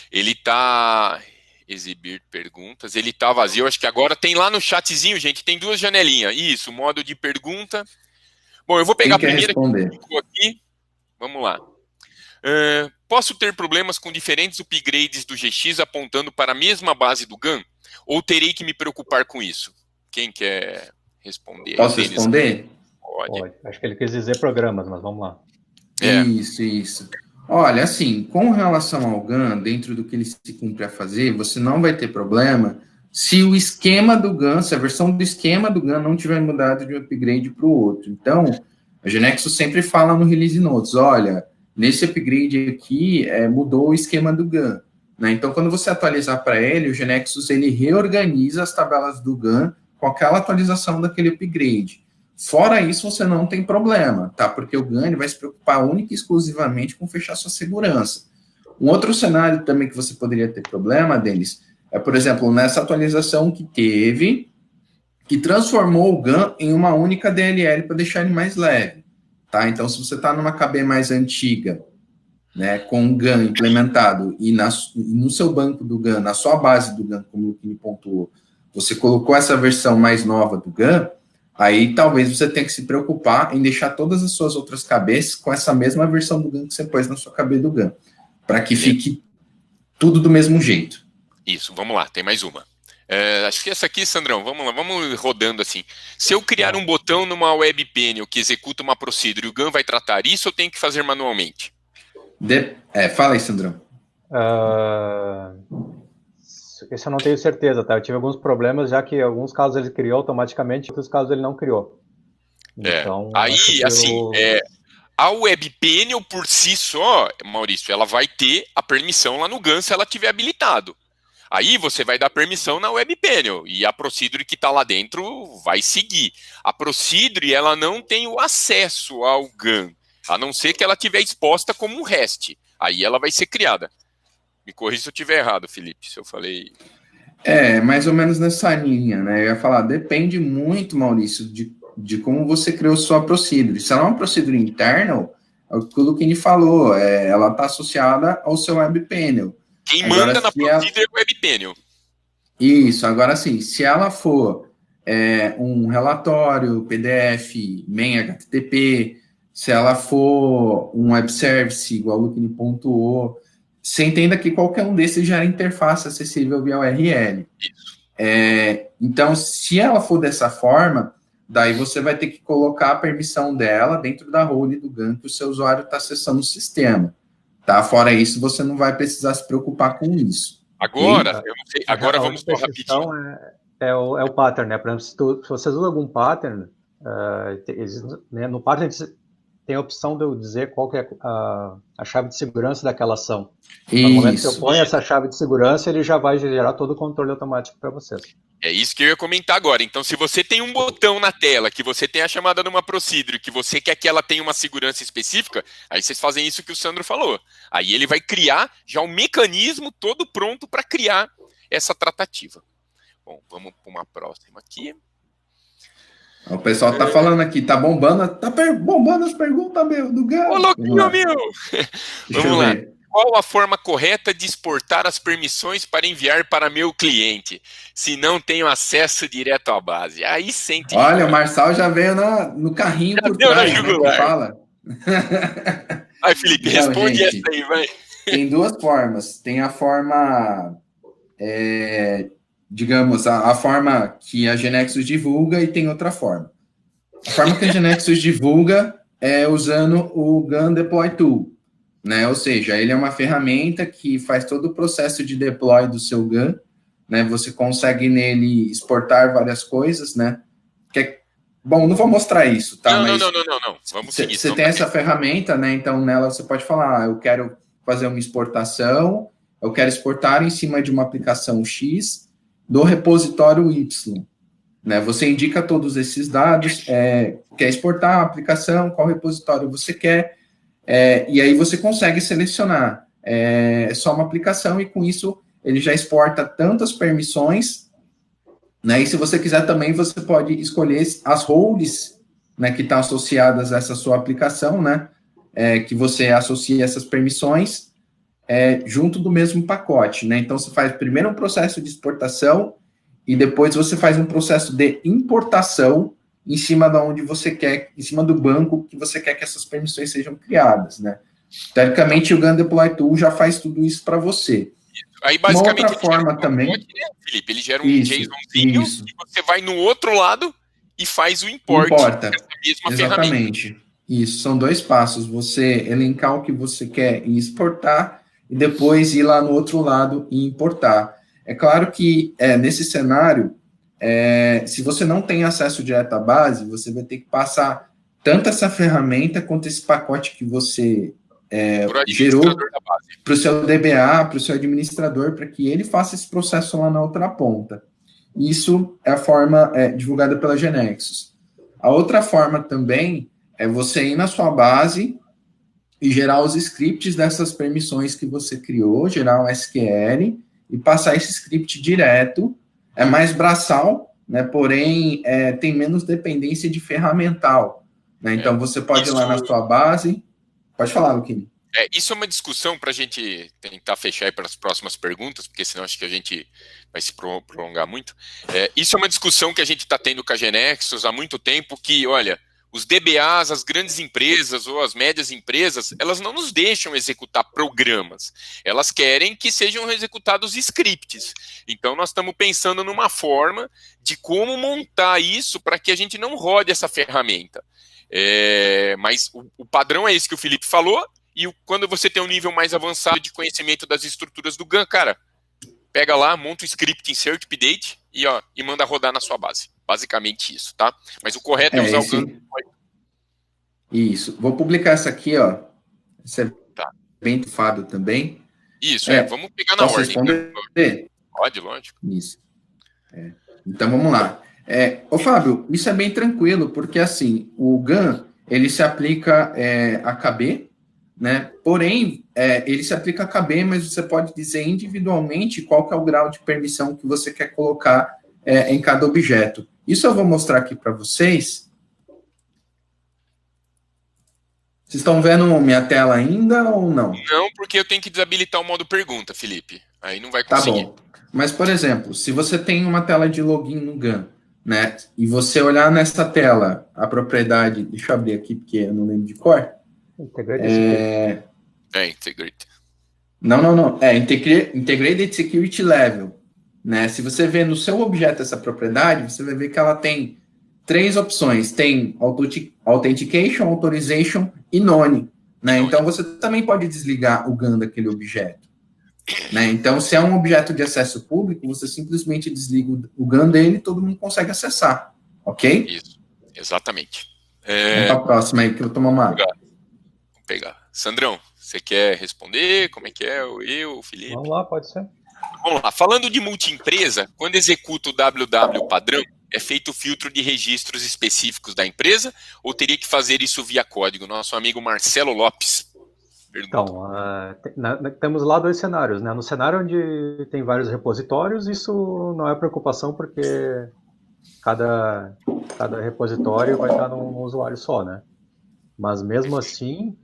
Ele está... Exibir perguntas. Ele está vazio. Acho que agora tem lá no chatzinho, gente. Tem 2 janelinhas. Isso, modo de pergunta. Bom, eu vou pegar a primeira que ficou aqui. Vamos lá. Posso ter problemas com diferentes upgrades do GX apontando para a mesma base do GAN? Ou terei que me preocupar com isso? Quem quer responder? Posso responder? Pode. Acho que ele quis dizer programas, mas vamos lá. Isso. Olha, assim, com relação ao GAN, dentro do que ele se cumpre a fazer, você não vai ter problema se o esquema do GAN, se a versão do esquema do GAN não tiver mudado de um upgrade para o outro. Então, a Genexus sempre fala no Release Notes, olha, nesse upgrade aqui, mudou o esquema do GAN. Né? Então, quando você atualizar para ele, o Genexus ele reorganiza as tabelas do GAN com aquela atualização daquele upgrade. Fora isso, você não tem problema, tá? Porque o GAN ele vai se preocupar única e exclusivamente com fechar sua segurança. Um outro cenário também que você poderia ter problema, Denis, por exemplo, nessa atualização que teve, que transformou o GAN em uma única DLL para deixar ele mais leve, tá? Então, se você está numa KB mais antiga, né, com o GAN implementado e no seu banco do GAN, na sua base do GAN, como o Luquini pontuou, você colocou essa versão mais nova do GAN, aí talvez você tenha que se preocupar em deixar todas as suas outras KBs com essa mesma versão do GAN que você pôs na sua KB do GAN, para que fique tudo do mesmo jeito. Isso, vamos lá, tem mais uma. Acho que essa aqui, Sandrão, vamos lá, vamos rodando assim. Se eu criar um botão numa web panel que executa uma procedure, o GAN vai tratar isso ou tem que fazer manualmente? Fala aí, Sandrão. Esse eu não tenho certeza, tá? Eu tive alguns problemas, já que em alguns casos ele criou automaticamente, em outros casos ele não criou. Então, aí, assim, a web panel por si só, Maurício, ela vai ter a permissão lá no GAN se ela tiver habilitado. Aí você vai dar permissão na web panel e a procedure que está lá dentro vai seguir. A procedure, ela não tem o acesso ao GAN, a não ser que ela estiver exposta como um REST. Aí ela vai ser criada. Me corrija se eu estiver errado, Felipe, se eu falei... Mais ou menos nessa linha, né? Eu ia falar, depende muito, Maurício, de como você criou sua procedure. Se ela é uma procedure interna, é o que o Luquini falou, ela está associada ao seu web panel. Quem agora, manda na procedure é o web panel. Isso, agora sim, se ela for um relatório, PDF, main HTTP, se ela for um web service, igual o Luquini pontuou, você entenda que qualquer um desses já é interface acessível via URL. Isso. Então, se ela for dessa forma, daí você vai ter que colocar a permissão dela dentro da role do GAN que o seu usuário está acessando o sistema. Tá? Fora isso, você não vai precisar se preocupar com isso. Agora, eu não sei, agora vamos para rapidinho. É o pattern, né? Por exemplo, se vocês usam algum pattern, no pattern tem a opção de eu dizer qual que é a chave de segurança daquela ação. No momento que eu ponho essa chave de segurança, ele já vai gerar todo o controle automático para vocês. É isso que eu ia comentar agora. Então, se você tem um botão na tela, que você tem a chamada numa procedure, que você quer que ela tenha uma segurança específica, aí vocês fazem isso que o Sandro falou. Aí ele vai criar já um mecanismo todo pronto para criar essa tratativa. Bom, vamos para uma próxima aqui. O pessoal tá falando aqui, tá bombando as perguntas, do GAN. Ô, louquinho, meu! Vamos lá. Qual a forma correta de exportar as permissões para enviar para meu cliente, se não tenho acesso direto à base? Aí sente... Olha, o Marçal já veio no carrinho por trás, né, que fala. Aí, Felipe, então, responde gente, essa aí, vai. Tem 2 formas. Tem a forma... digamos, a forma que a Genexus divulga e tem outra forma. A forma que a GeneXus divulga é usando o GAN Deploy Tool, né? Ou seja, ele é uma ferramenta que faz todo o processo de deploy do seu GAN, né? Você consegue nele exportar várias coisas, né? Bom, não vou mostrar isso, tá? Não. Vamos seguir. Você tem essa ferramenta, né? Então, nela você pode falar, eu quero fazer uma exportação, eu quero exportar em cima de uma aplicação X do repositório Y. Né? Você indica todos esses dados, quer exportar a aplicação, qual repositório você quer, e aí você consegue selecionar. É só uma aplicação e com isso ele já exporta tantas permissões, né? E se você quiser também, você pode escolher as roles, né, que estão associadas a essa sua aplicação, né? Que você associa essas permissões junto do mesmo pacote, né? Então você faz primeiro um processo de exportação e depois você faz um processo de importação em cima de onde você quer, em cima do banco que você quer que essas permissões sejam criadas, né? Teoricamente, o GAN Deploy Tool já faz tudo isso para você. Aí, basicamente, uma outra forma também, Felipe, ele gera um JSONzinho e você vai no outro lado e faz o import dessa mesma exatamente. Ferramenta. Isso, são 2 passos. Você elencar o que você quer e exportar e depois ir lá no outro lado e importar. É claro que nesse cenário, se você não tem acesso direto à base, você vai ter que passar tanto essa ferramenta quanto esse pacote que você gerou para o seu DBA, para o seu administrador, para que ele faça esse processo lá na outra ponta. Isso é a forma divulgada pela GeneXus. A outra forma também é você ir na sua base e gerar os scripts dessas permissões que você criou, gerar um SQL e passar esse script direto. É mais braçal, né? Porém, tem menos dependência de ferramental. Né? Então, você pode ir lá na sua base. Pode falar, Luquini. Isso é uma discussão para a gente tentar fechar aí para as próximas perguntas, porque senão acho que a gente vai se prolongar muito. Isso é uma discussão que a gente está tendo com a GeneXus há muito tempo, que, olha, os DBAs, as grandes empresas ou as médias empresas, elas não nos deixam executar programas. Elas querem que sejam executados scripts. Então, nós estamos pensando numa forma de como montar isso para que a gente não rode essa ferramenta. Mas o padrão é esse que o Felipe falou, e quando você tem um nível mais avançado de conhecimento das estruturas do GAN, cara, pega lá, monta o script, insert, update e manda rodar na sua base. Basicamente isso, tá? Mas o correto é usar o GAN. Isso. Vou publicar essa aqui, ó. Essa é bem Fábio também. Isso, vamos pegar na ordem. Responder? Pode, lógico. Isso. Então, vamos lá. Ô, Fábio, isso é bem tranquilo, porque, assim, o GAN, ele se aplica a KB, né? Porém, ele se aplica a KB, mas você pode dizer individualmente qual que é o grau de permissão que você quer colocar em cada objeto. Isso eu vou mostrar aqui para vocês. Vocês estão vendo minha tela ainda ou não? Não, porque eu tenho que desabilitar o modo pergunta, Felipe. Aí não vai conseguir. Tá bom. Mas, por exemplo, se você tem uma tela de login no GAN, né, e você olhar nessa tela a propriedade, deixa eu abrir aqui porque eu não lembro de cor. Integrated. Não. Integrated Security Level. Né? Se você vê no seu objeto essa propriedade, você vai ver que ela tem 3 opções. Tem Authentication, Authorization e None. Né? Então, você também pode desligar o GAN daquele objeto. Né? Então, se é um objeto de acesso público, você simplesmente desliga o GAN dele e todo mundo consegue acessar. Ok? Isso, exatamente. Vamos para a próxima aí, que eu vou tomar uma água. Vamos pegar. Sandrão, você quer responder? Como é que é? Eu, o Felipe? Vamos lá, pode ser. Vamos lá. Falando de multi-empresa, quando executa o WW padrão, é feito o filtro de registros específicos da empresa ou teria que fazer isso via código? Nosso amigo Marcelo Lopes. Então, temos lá 2 cenários, né? No cenário onde tem vários repositórios, isso não é preocupação porque cada repositório vai estar num usuário só, né? Mas mesmo assim,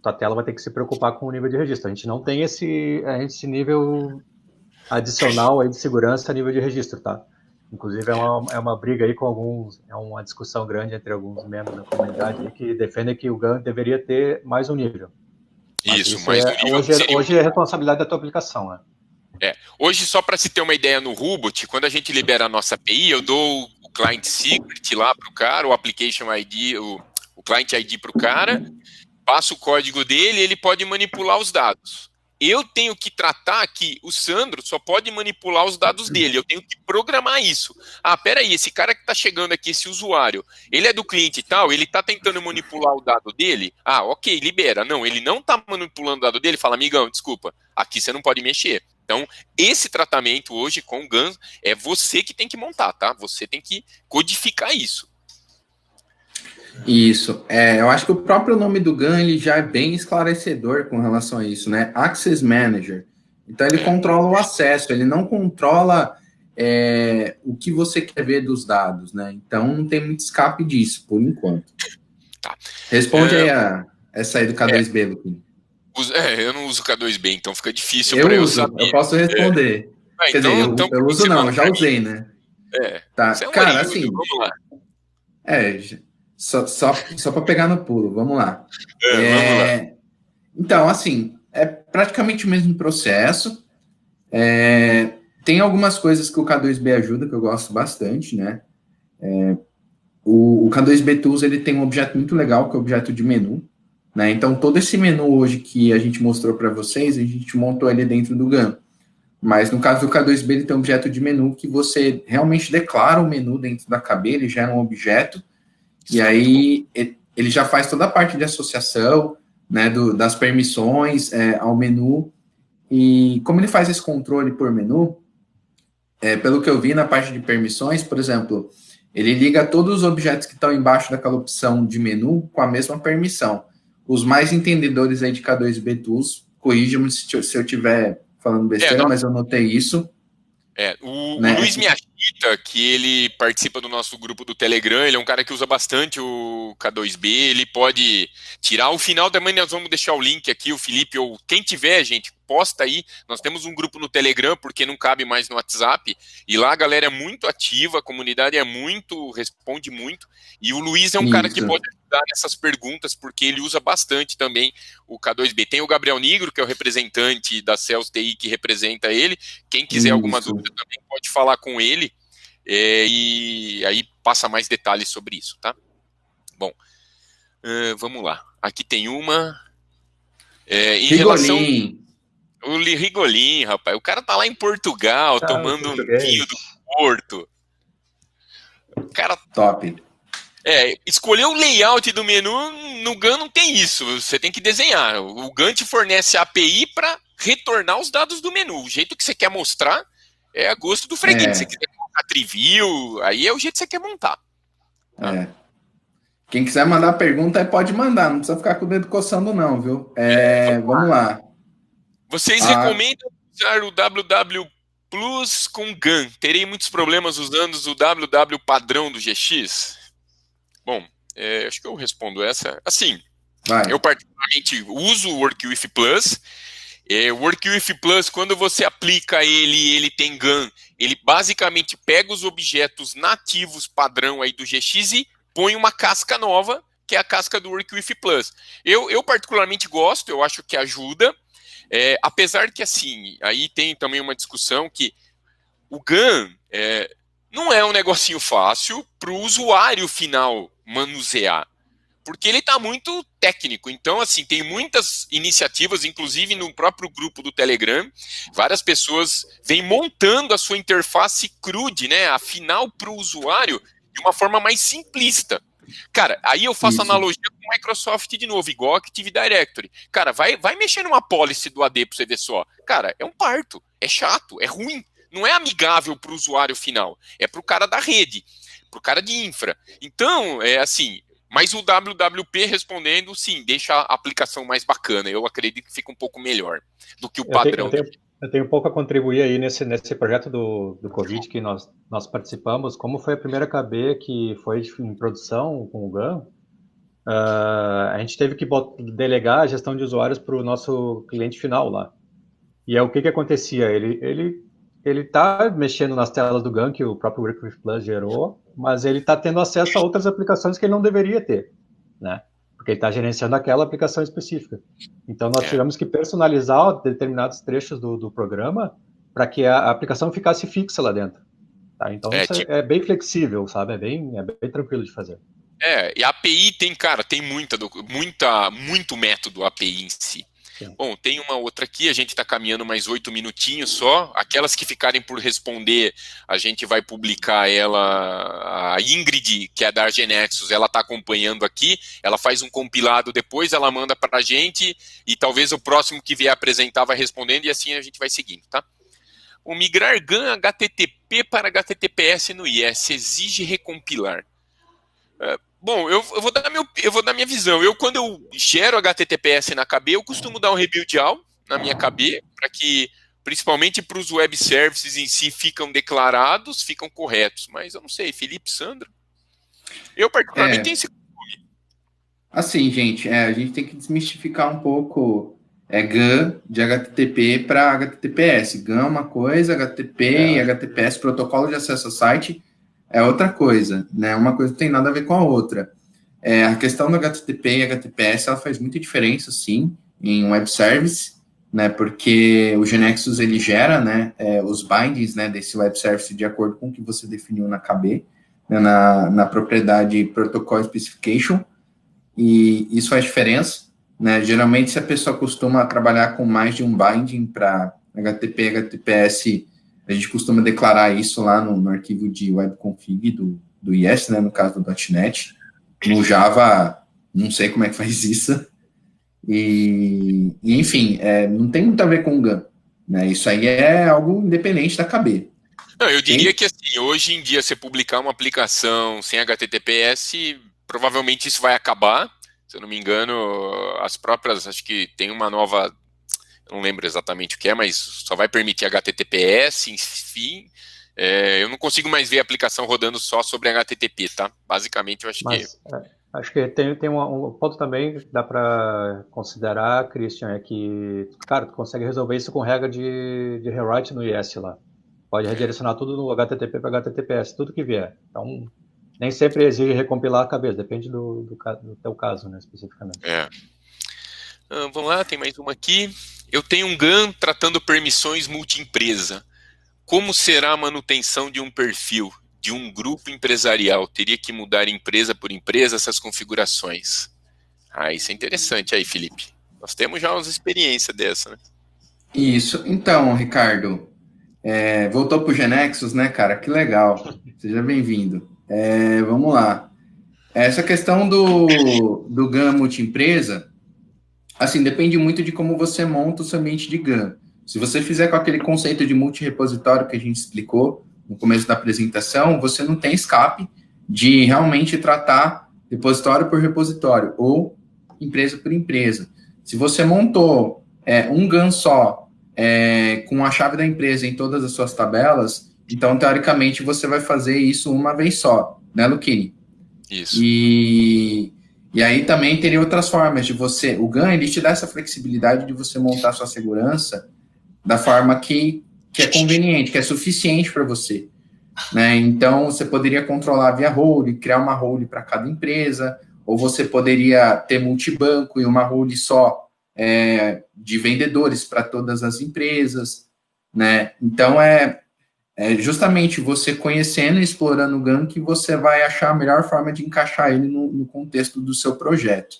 a tela vai ter que se preocupar com o nível de registro. A gente não tem esse nível adicional aí de segurança a nível de registro, tá? Inclusive é uma briga aí com alguns, é uma discussão grande entre alguns membros da comunidade aí que defendem que o GAN deveria ter mais um nível. Isso, mais um nível. Hoje é responsabilidade da tua aplicação, né? Hoje, só para se ter uma ideia no Rubot, quando a gente libera a nossa API, eu dou o client secret lá para o cara, o application ID, o client ID para o cara, passa o código dele, ele pode manipular os dados. Eu tenho que tratar que o Sandro só pode manipular os dados dele, eu tenho que programar isso. Peraí, esse cara que está chegando aqui, esse usuário, ele é do cliente e tal, ele está tentando manipular o dado dele? Ok, libera. Não, ele não está manipulando o dado dele, fala, amigão, desculpa, aqui você não pode mexer. Então, esse tratamento hoje com o GAN é você que tem que montar, tá? Você tem que codificar isso. Isso. Eu acho que o próprio nome do GAN ele já é bem esclarecedor com relação a isso, né? Access Manager. Então, ele controla o acesso, ele não controla o que você quer ver dos dados, né? Então, não tem muito escape disso, por enquanto. Tá. Responde aí essa aí do K2B, Luquinho. Eu não uso K2B, então fica difícil para eu saber. Eu posso responder. Quer dizer, eu uso não, eu já usei, né? Tá. Cara, assim... Vamos lá. Só para pegar no pulo, vamos lá. Vamos lá. Então, assim, é praticamente o mesmo processo. Tem algumas coisas que o K2B ajuda, que eu gosto bastante, né? O K2B Tools, ele tem um objeto muito legal, que é o objeto de menu, né? Então, todo esse menu hoje que a gente mostrou para vocês, a gente montou ele dentro do GAN. Mas, no caso do K2B, ele tem um objeto de menu que você realmente declara o menu dentro da KB, ele gera um objeto, e aí ele já faz toda a parte de associação, né, das permissões ao menu. E como ele faz esse controle por menu, pelo que eu vi na parte de permissões, por exemplo, ele liga todos os objetos que estão embaixo daquela opção de menu com a mesma permissão. Os mais entendedores aí de K2B Tools, corrijam-me se eu estiver falando besteira, mas eu notei isso. O Luiz Miyashita, que ele participa do nosso grupo do Telegram, ele é um cara que usa bastante o K2B, ele pode tirar. O final da manhã nós vamos deixar o link aqui, o Felipe, ou quem tiver, gente, posta aí. Nós temos um grupo no Telegram, porque não cabe mais no WhatsApp, e lá a galera é muito ativa, a comunidade responde muito, e o Luiz é um cara que pode ajudar nessas perguntas, porque ele usa bastante também o K2B. Tem o Gabriel Nigro, que é o representante da Cels TI, que representa ele. Quem quiser alguma dúvida também pode falar com ele, e aí passa mais detalhes sobre isso, tá? Bom, vamos lá. Aqui tem uma. Em relação... O Rigolim, rapaz. O cara tá lá em Portugal, tomando um vinho do Porto. O cara... Top. Escolher o layout do menu, no GAN não tem isso. Você tem que desenhar. O GAN te fornece a API para retornar os dados do menu. O jeito que você quer mostrar é a gosto do freguês. Se você quiser colocar triview, aí é o jeito que você quer montar. Quem quiser mandar pergunta, pode mandar. Não precisa ficar com o dedo coçando, não, viu? Vamos lá. Vocês recomendam usar o WW Plus com GAN? Terei muitos problemas usando o WW padrão do GX? Bom, acho que eu respondo essa. Assim, eu particularmente uso o Work with Plus. O Work with Plus, quando você aplica ele tem GAN, ele basicamente pega os objetos nativos padrão aí do GX e põe uma casca nova, que é a casca do Work with Plus. Eu particularmente gosto, eu acho que ajuda. Apesar que, assim, aí tem também uma discussão que o GAN não é um negocinho fácil para o usuário final manusear, porque ele está muito técnico. Então, assim, tem muitas iniciativas, inclusive no próprio grupo do Telegram, várias pessoas vêm montando a sua interface CRUD, né, a final para o usuário, de uma forma mais simplista. Cara, aí eu faço analogia com Microsoft de novo, igual a Active Directory. Cara, vai mexer numa policy do AD pra você ver só. Cara, é um parto, é chato, é ruim. Não é amigável para o usuário final. É para o cara da rede, para o cara de infra. Então, assim, mas o WWP respondendo, sim, deixa a aplicação mais bacana. Eu acredito que fica um pouco melhor do que o padrão. Eu tenho um pouco a contribuir aí nesse projeto do Covid que nós participamos. Como foi a primeira KB que foi em produção com o GAN, a gente teve que delegar a gestão de usuários para o nosso cliente final lá. E o que acontecia? Ele está mexendo nas telas do GAN que o próprio Work with Plus gerou, mas ele está tendo acesso a outras aplicações que ele não deveria ter, né? Porque ele está gerenciando aquela aplicação específica. Então, nós tivemos que personalizar determinados trechos do programa para que a aplicação ficasse fixa lá dentro. Tá? Então, isso é bem flexível, sabe? É bem tranquilo de fazer. E a API tem muito método API em si. Sim. Bom, tem uma outra aqui, a gente está caminhando mais 8 minutinhos só. Aquelas que ficarem por responder, a gente vai publicar ela. A Ingrid, que é da Argenexus, ela está acompanhando aqui. Ela faz um compilado depois, ela manda para a gente e talvez o próximo que vier apresentar vai respondendo e assim a gente vai seguindo, tá? O migrar GAN HTTP para HTTPS no IS exige recompilar. Bom, eu vou dar minha visão. Quando eu gero HTTPS na KB, eu costumo dar um rebuild all na minha KB, para que, principalmente para os web services em si, ficam declarados, ficam corretos. Mas eu não sei, Felipe, Sandro? Eu, particularmente, tenho esse costume. Assim, gente, a gente tem que desmistificar um pouco GAN de HTTP para HTTPS. GAN é uma coisa, HTTP e HTTPS, protocolo de acesso ao site, é outra coisa, né? Uma coisa não tem nada a ver com a outra. A questão do HTTP e HTTPS, ela faz muita diferença, sim, em web service, né? Porque o GeneXus, ele gera, né, os bindings, né, desse web service de acordo com o que você definiu na KB, né, na propriedade Protocol Specification, e isso faz diferença, né? Geralmente, se a pessoa costuma trabalhar com mais de um binding para HTTP e HTTPS, a gente costuma declarar isso lá no arquivo de webconfig do IS, né, no caso do .NET. No Java, não sei como é que faz isso. E enfim, não tem muito a ver com o GAN. Né? Isso aí é algo independente da KB. Não, eu diria que assim, hoje em dia, você publicar uma aplicação sem HTTPS, provavelmente isso vai acabar. Se eu não me engano, as próprias, acho que tem uma nova... Eu não lembro exatamente o que é, mas só vai permitir HTTPS, enfim. Eu não consigo mais ver a aplicação rodando só sobre HTTP, tá? Basicamente, eu acho acho que tem um ponto também que dá para considerar, Christian, é que, cara, tu consegue resolver isso com regra de rewrite no IS lá. Pode redirecionar tudo no HTTP para HTTPS, tudo que vier. Então, nem sempre exige recompilar a cabeça, depende do teu caso, né, especificamente. Vamos lá, tem mais uma aqui. Eu tenho um GAN tratando permissões multi-empresa. Como será a manutenção de um perfil de um grupo empresarial? Teria que mudar empresa por empresa essas configurações? Isso é interessante aí, Felipe. Nós temos já umas experiências dessa, né? Isso. Então, Ricardo, voltou para o GeneXus, né, cara? Que legal. Seja bem-vindo. Vamos lá. Essa questão do GAN multi-empresa, assim, depende muito de como você monta o seu ambiente de GAN. Se você fizer com aquele conceito de multi-repositório que a gente explicou no começo da apresentação, você não tem escape de realmente tratar repositório por repositório ou empresa por empresa. Se você montou um GAN só com a chave da empresa em todas as suas tabelas, então, teoricamente, você vai fazer isso uma vez só, né, Luquini? Isso. E aí também teria outras formas de você... O GAN, ele te dá essa flexibilidade de você montar sua segurança da forma que é conveniente, que é suficiente para você. Né? Então, você poderia controlar via role, criar uma role para cada empresa, ou você poderia ter multibanco e uma role só de vendedores para todas as empresas. Né? Então, justamente você conhecendo e explorando o GAN que você vai achar a melhor forma de encaixar ele no contexto do seu projeto.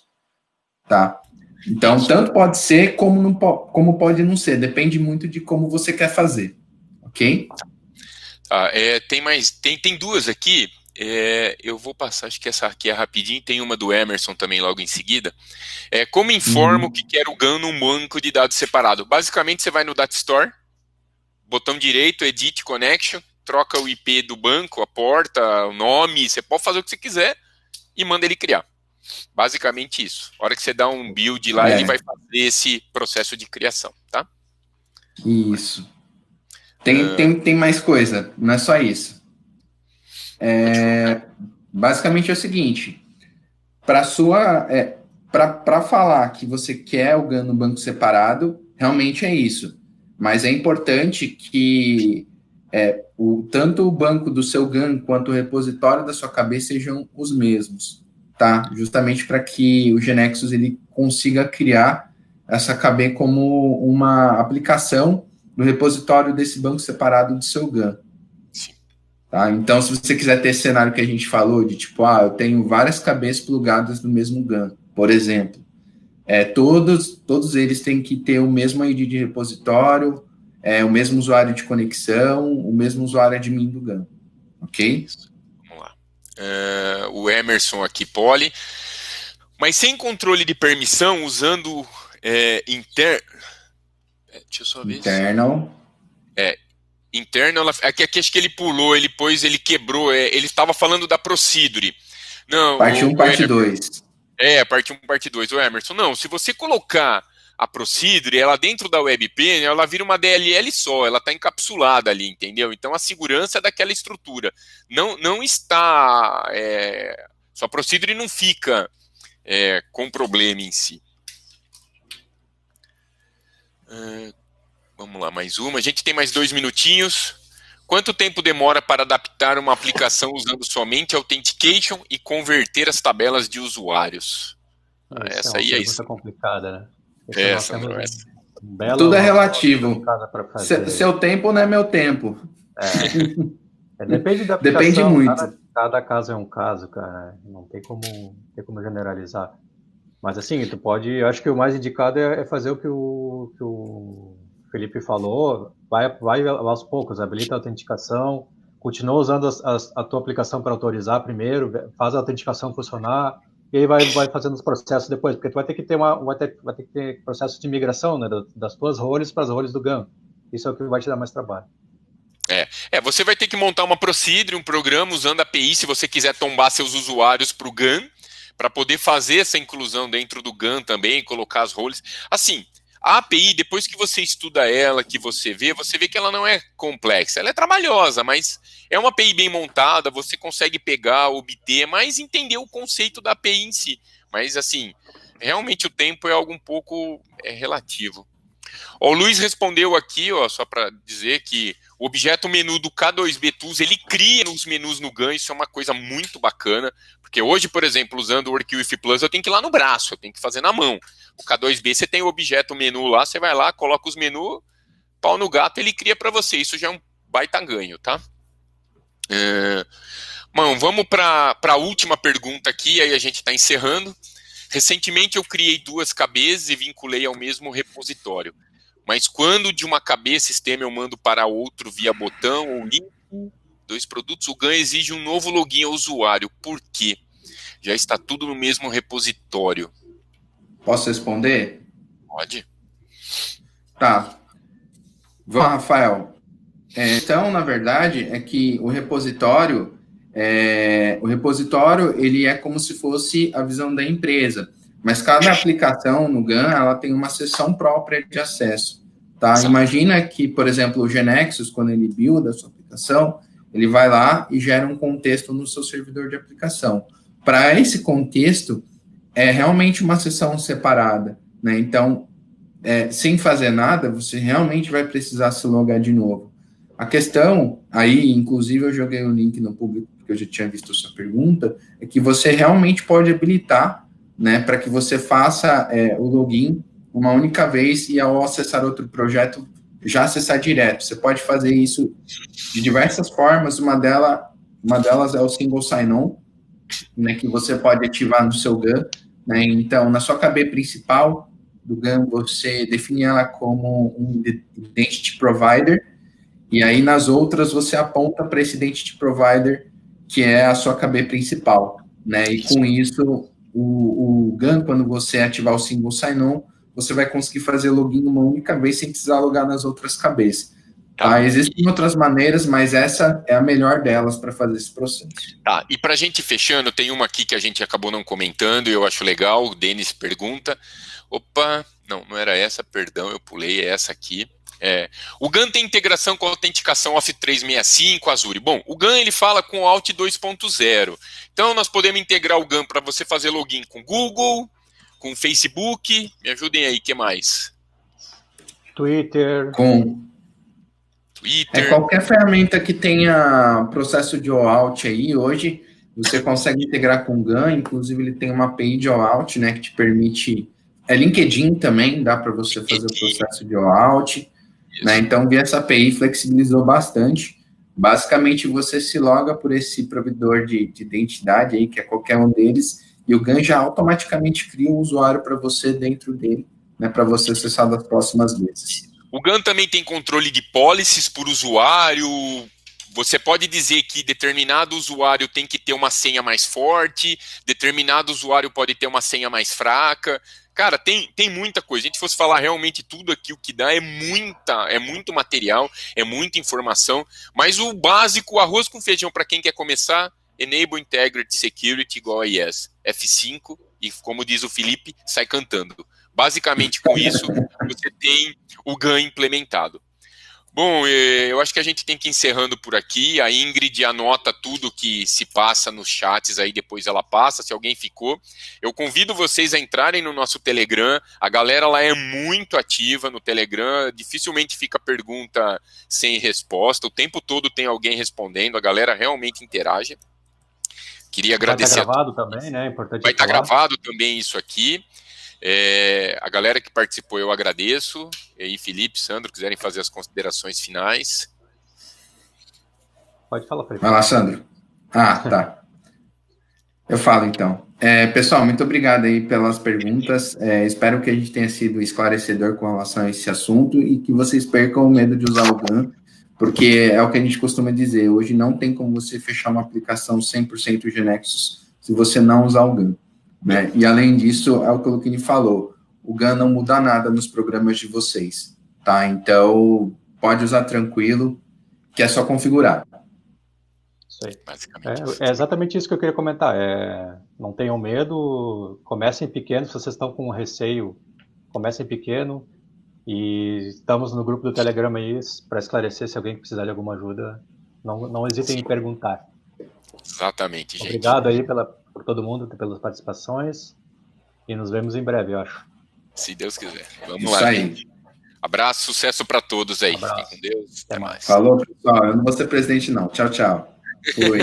Tá? Então, tanto pode ser como pode não ser. Depende muito de como você quer fazer. Ok? Tem duas aqui. Eu vou passar, acho que essa aqui é rapidinho. Tem uma do Emerson também logo em seguida. Como informo que quero o GAN num banco de dados separado? Basicamente, você vai no Data Store, botão direito, Edit Connection, troca o IP do banco, a porta, o nome, você pode fazer o que você quiser e manda ele criar. Basicamente isso. A hora que você dá um build lá, ele vai fazer esse processo de criação, tá? Isso. Tem mais coisa, não é só isso. Basicamente é o seguinte, para falar que você quer o GAN no banco separado, realmente é isso. Mas é importante que tanto o banco do seu GAN quanto o repositório da sua KB sejam os mesmos. Tá? Justamente para que o GeneXus ele consiga criar essa KB como uma aplicação no repositório desse banco separado do seu GAN. Sim. Tá? Então, se você quiser ter esse cenário que a gente falou, de tipo, eu tenho várias cabeças plugadas no mesmo GAN, por exemplo, todos eles têm que ter o mesmo ID de repositório, o mesmo usuário de conexão, o mesmo usuário admin do GAN, ok? Isso. Vamos lá. O Emerson aqui, Poli. Mas sem controle de permissão, usando deixa eu só ver. Internal. Internal. Aqui acho que ele pulou, ele quebrou. Ele estava falando da Procedure. Não, parte 1, parte 2. Parte 1, parte 2. O Emerson, não, se você colocar a Procedure, ela dentro da WebPen, ela vira uma DLL só, ela está encapsulada ali, entendeu? Então a segurança é daquela estrutura. Não está... sua Procedure não fica com problema em si. Vamos lá, mais uma. A gente tem mais 2 minutinhos. Quanto tempo demora para adaptar uma aplicação usando somente Authentication e converter as tabelas de usuários? Essa aí é isso. Complicada, né? Tudo é relativo. Seu tempo não é meu tempo. Depende da aplicação. Depende muito. Cada caso é um caso, cara. Não tem como generalizar. Mas assim, tu pode... Eu acho que o mais indicado é fazer o que o Felipe falou. Vai aos poucos, habilita a autenticação, continua usando a tua aplicação para autorizar primeiro, faz a autenticação funcionar, e aí vai fazendo os processos depois, porque tu vai ter que ter vai ter que ter processo de migração, né, das tuas roles para as roles do GAN. Isso é o que vai te dar mais trabalho. Você vai ter que montar uma procedure, um programa usando a API, se você quiser tombar seus usuários para o GAN, para poder fazer essa inclusão dentro do GAN também, colocar as roles. Assim, a API, depois que você estuda ela, que você vê que ela não é complexa. Ela é trabalhosa, mas é uma API bem montada, você consegue pegar, obter, mas entender o conceito da API em si. Mas, assim, realmente o tempo é algo um pouco relativo. O Luiz respondeu aqui, só para dizer que o objeto menu do K2B Tools, ele cria os menus no GAN, isso é uma coisa muito bacana, porque hoje, por exemplo, usando o WorkWith Plus, eu tenho que ir lá no braço, eu tenho que fazer na mão. O K2B, você tem o objeto menu lá, você vai lá, coloca os menus, pau no gato, ele cria para você, isso já é um baita ganho, tá? Bom, vamos para a última pergunta aqui, aí a gente está encerrando. Recentemente eu criei 2 KBs e vinculei ao mesmo repositório. Mas quando de uma KB sistema eu mando para outro via botão ou link, 2 produtos, o GAN exige um novo login ao usuário. Por quê? Já está tudo no mesmo repositório. Posso responder? Pode. Tá. Vamos, Rafael. Então, na verdade, é que o repositório ele é como se fosse a visão da empresa. Mas cada aplicação no GAN, ela tem uma seção própria de acesso, tá? Sim. Imagina que, por exemplo, o GeneXus, quando ele builda a sua aplicação, ele vai lá e gera um contexto no seu servidor de aplicação. Para esse contexto, é realmente uma seção separada, né? Então, sem fazer nada, você realmente vai precisar se logar de novo. A questão, aí, inclusive, eu joguei o link no público, porque eu já tinha visto a sua pergunta, é que você realmente pode habilitar, né, para que você faça o login uma única vez e ao acessar outro projeto, já acessar direto. Você pode fazer isso de diversas formas, uma delas é o single sign-on, né, que você pode ativar no seu GAN, né, então, na sua KB principal do GAN, você define ela como um Identity Provider, e aí nas outras você aponta para esse Identity Provider, que é a sua KB principal, né, e com isso o GAN, quando você ativar o single sign-on, você vai conseguir fazer login uma única vez sem precisar logar nas outras KBs. Tá? Existem outras maneiras, mas essa é a melhor delas para fazer esse processo. Tá, e para a gente fechando, tem uma aqui que a gente acabou não comentando e eu acho legal, o Denis pergunta, não era essa, perdão, eu pulei, é essa aqui. O GAN tem integração com a autenticação Office 365, Azure. Bom, o GAN ele fala com o Alt 2.0. Então nós podemos integrar o GAN para você fazer login com Google, com Facebook. Me ajudem aí, o que mais? Twitter. Qualquer ferramenta que tenha processo de OAuth aí, hoje você consegue integrar com o GAN, inclusive ele tem uma API de OAuth, né, que te permite... LinkedIn também, dá para você fazer o processo de OAuth. Né, então, essa API flexibilizou bastante, Basicamente, você se loga por esse provedor de identidade aí, que é qualquer um deles, e o GAN já automaticamente cria um usuário para você dentro dele, né, para você acessar das próximas vezes. O GAN também tem controle de policies por usuário. Você pode dizer que determinado usuário tem que ter uma senha mais forte, determinado usuário pode ter uma senha mais fraca. Cara, tem muita coisa. Se a gente fosse falar realmente tudo aqui, o que dá é muito material, é muita informação, mas o básico, arroz com feijão para quem quer começar, Enable Integrity Security igual a Yes, F5, e como diz o Felipe, sai cantando. Basicamente com isso, você tem o GAN implementado. Bom, eu acho que a gente tem que ir encerrando por aqui. A Ingrid anota tudo que se passa nos chats, aí depois ela passa, se alguém ficou. Eu convido vocês a entrarem no nosso Telegram. A galera lá é muito ativa no Telegram, dificilmente fica pergunta sem resposta. O tempo todo tem alguém respondendo, a galera realmente interage. Queria agradecer. Vai estar gravado também, né? Importante vai estar gravado também isso aqui. A galera que participou eu agradeço. E aí, Felipe, Sandro, quiserem fazer as considerações finais. Pode falar, Felipe. Vai lá, Sandro. Tá. Eu falo, então. Pessoal, muito obrigado aí pelas perguntas. Espero que a gente tenha sido esclarecedor com relação a esse assunto e que vocês percam o medo de usar o GAN, porque é o que a gente costuma dizer. Hoje não tem como você fechar uma aplicação 100% GeneXus se você não usar o GAN. Né? E, além disso, é o que o Luquini falou, o GAN não muda nada nos programas de vocês, tá? Então, pode usar tranquilo, que é só configurar. Isso aí. É exatamente isso que eu queria comentar. Não tenham medo, comecem pequeno, se vocês estão com receio, comecem pequeno, e estamos no grupo do Telegram aí para esclarecer se alguém precisar de alguma ajuda, não hesitem em perguntar. Exatamente, gente. Obrigado aí por todo mundo, pelas participações, e nos vemos em breve, eu acho. Se Deus quiser. Vamos Isso lá, aí. gente. Abraço, sucesso para todos aí. Abraço. Fiquem com Deus. Até mais. Falou, pessoal. Eu não vou ser presidente, não. Tchau, tchau. Fui.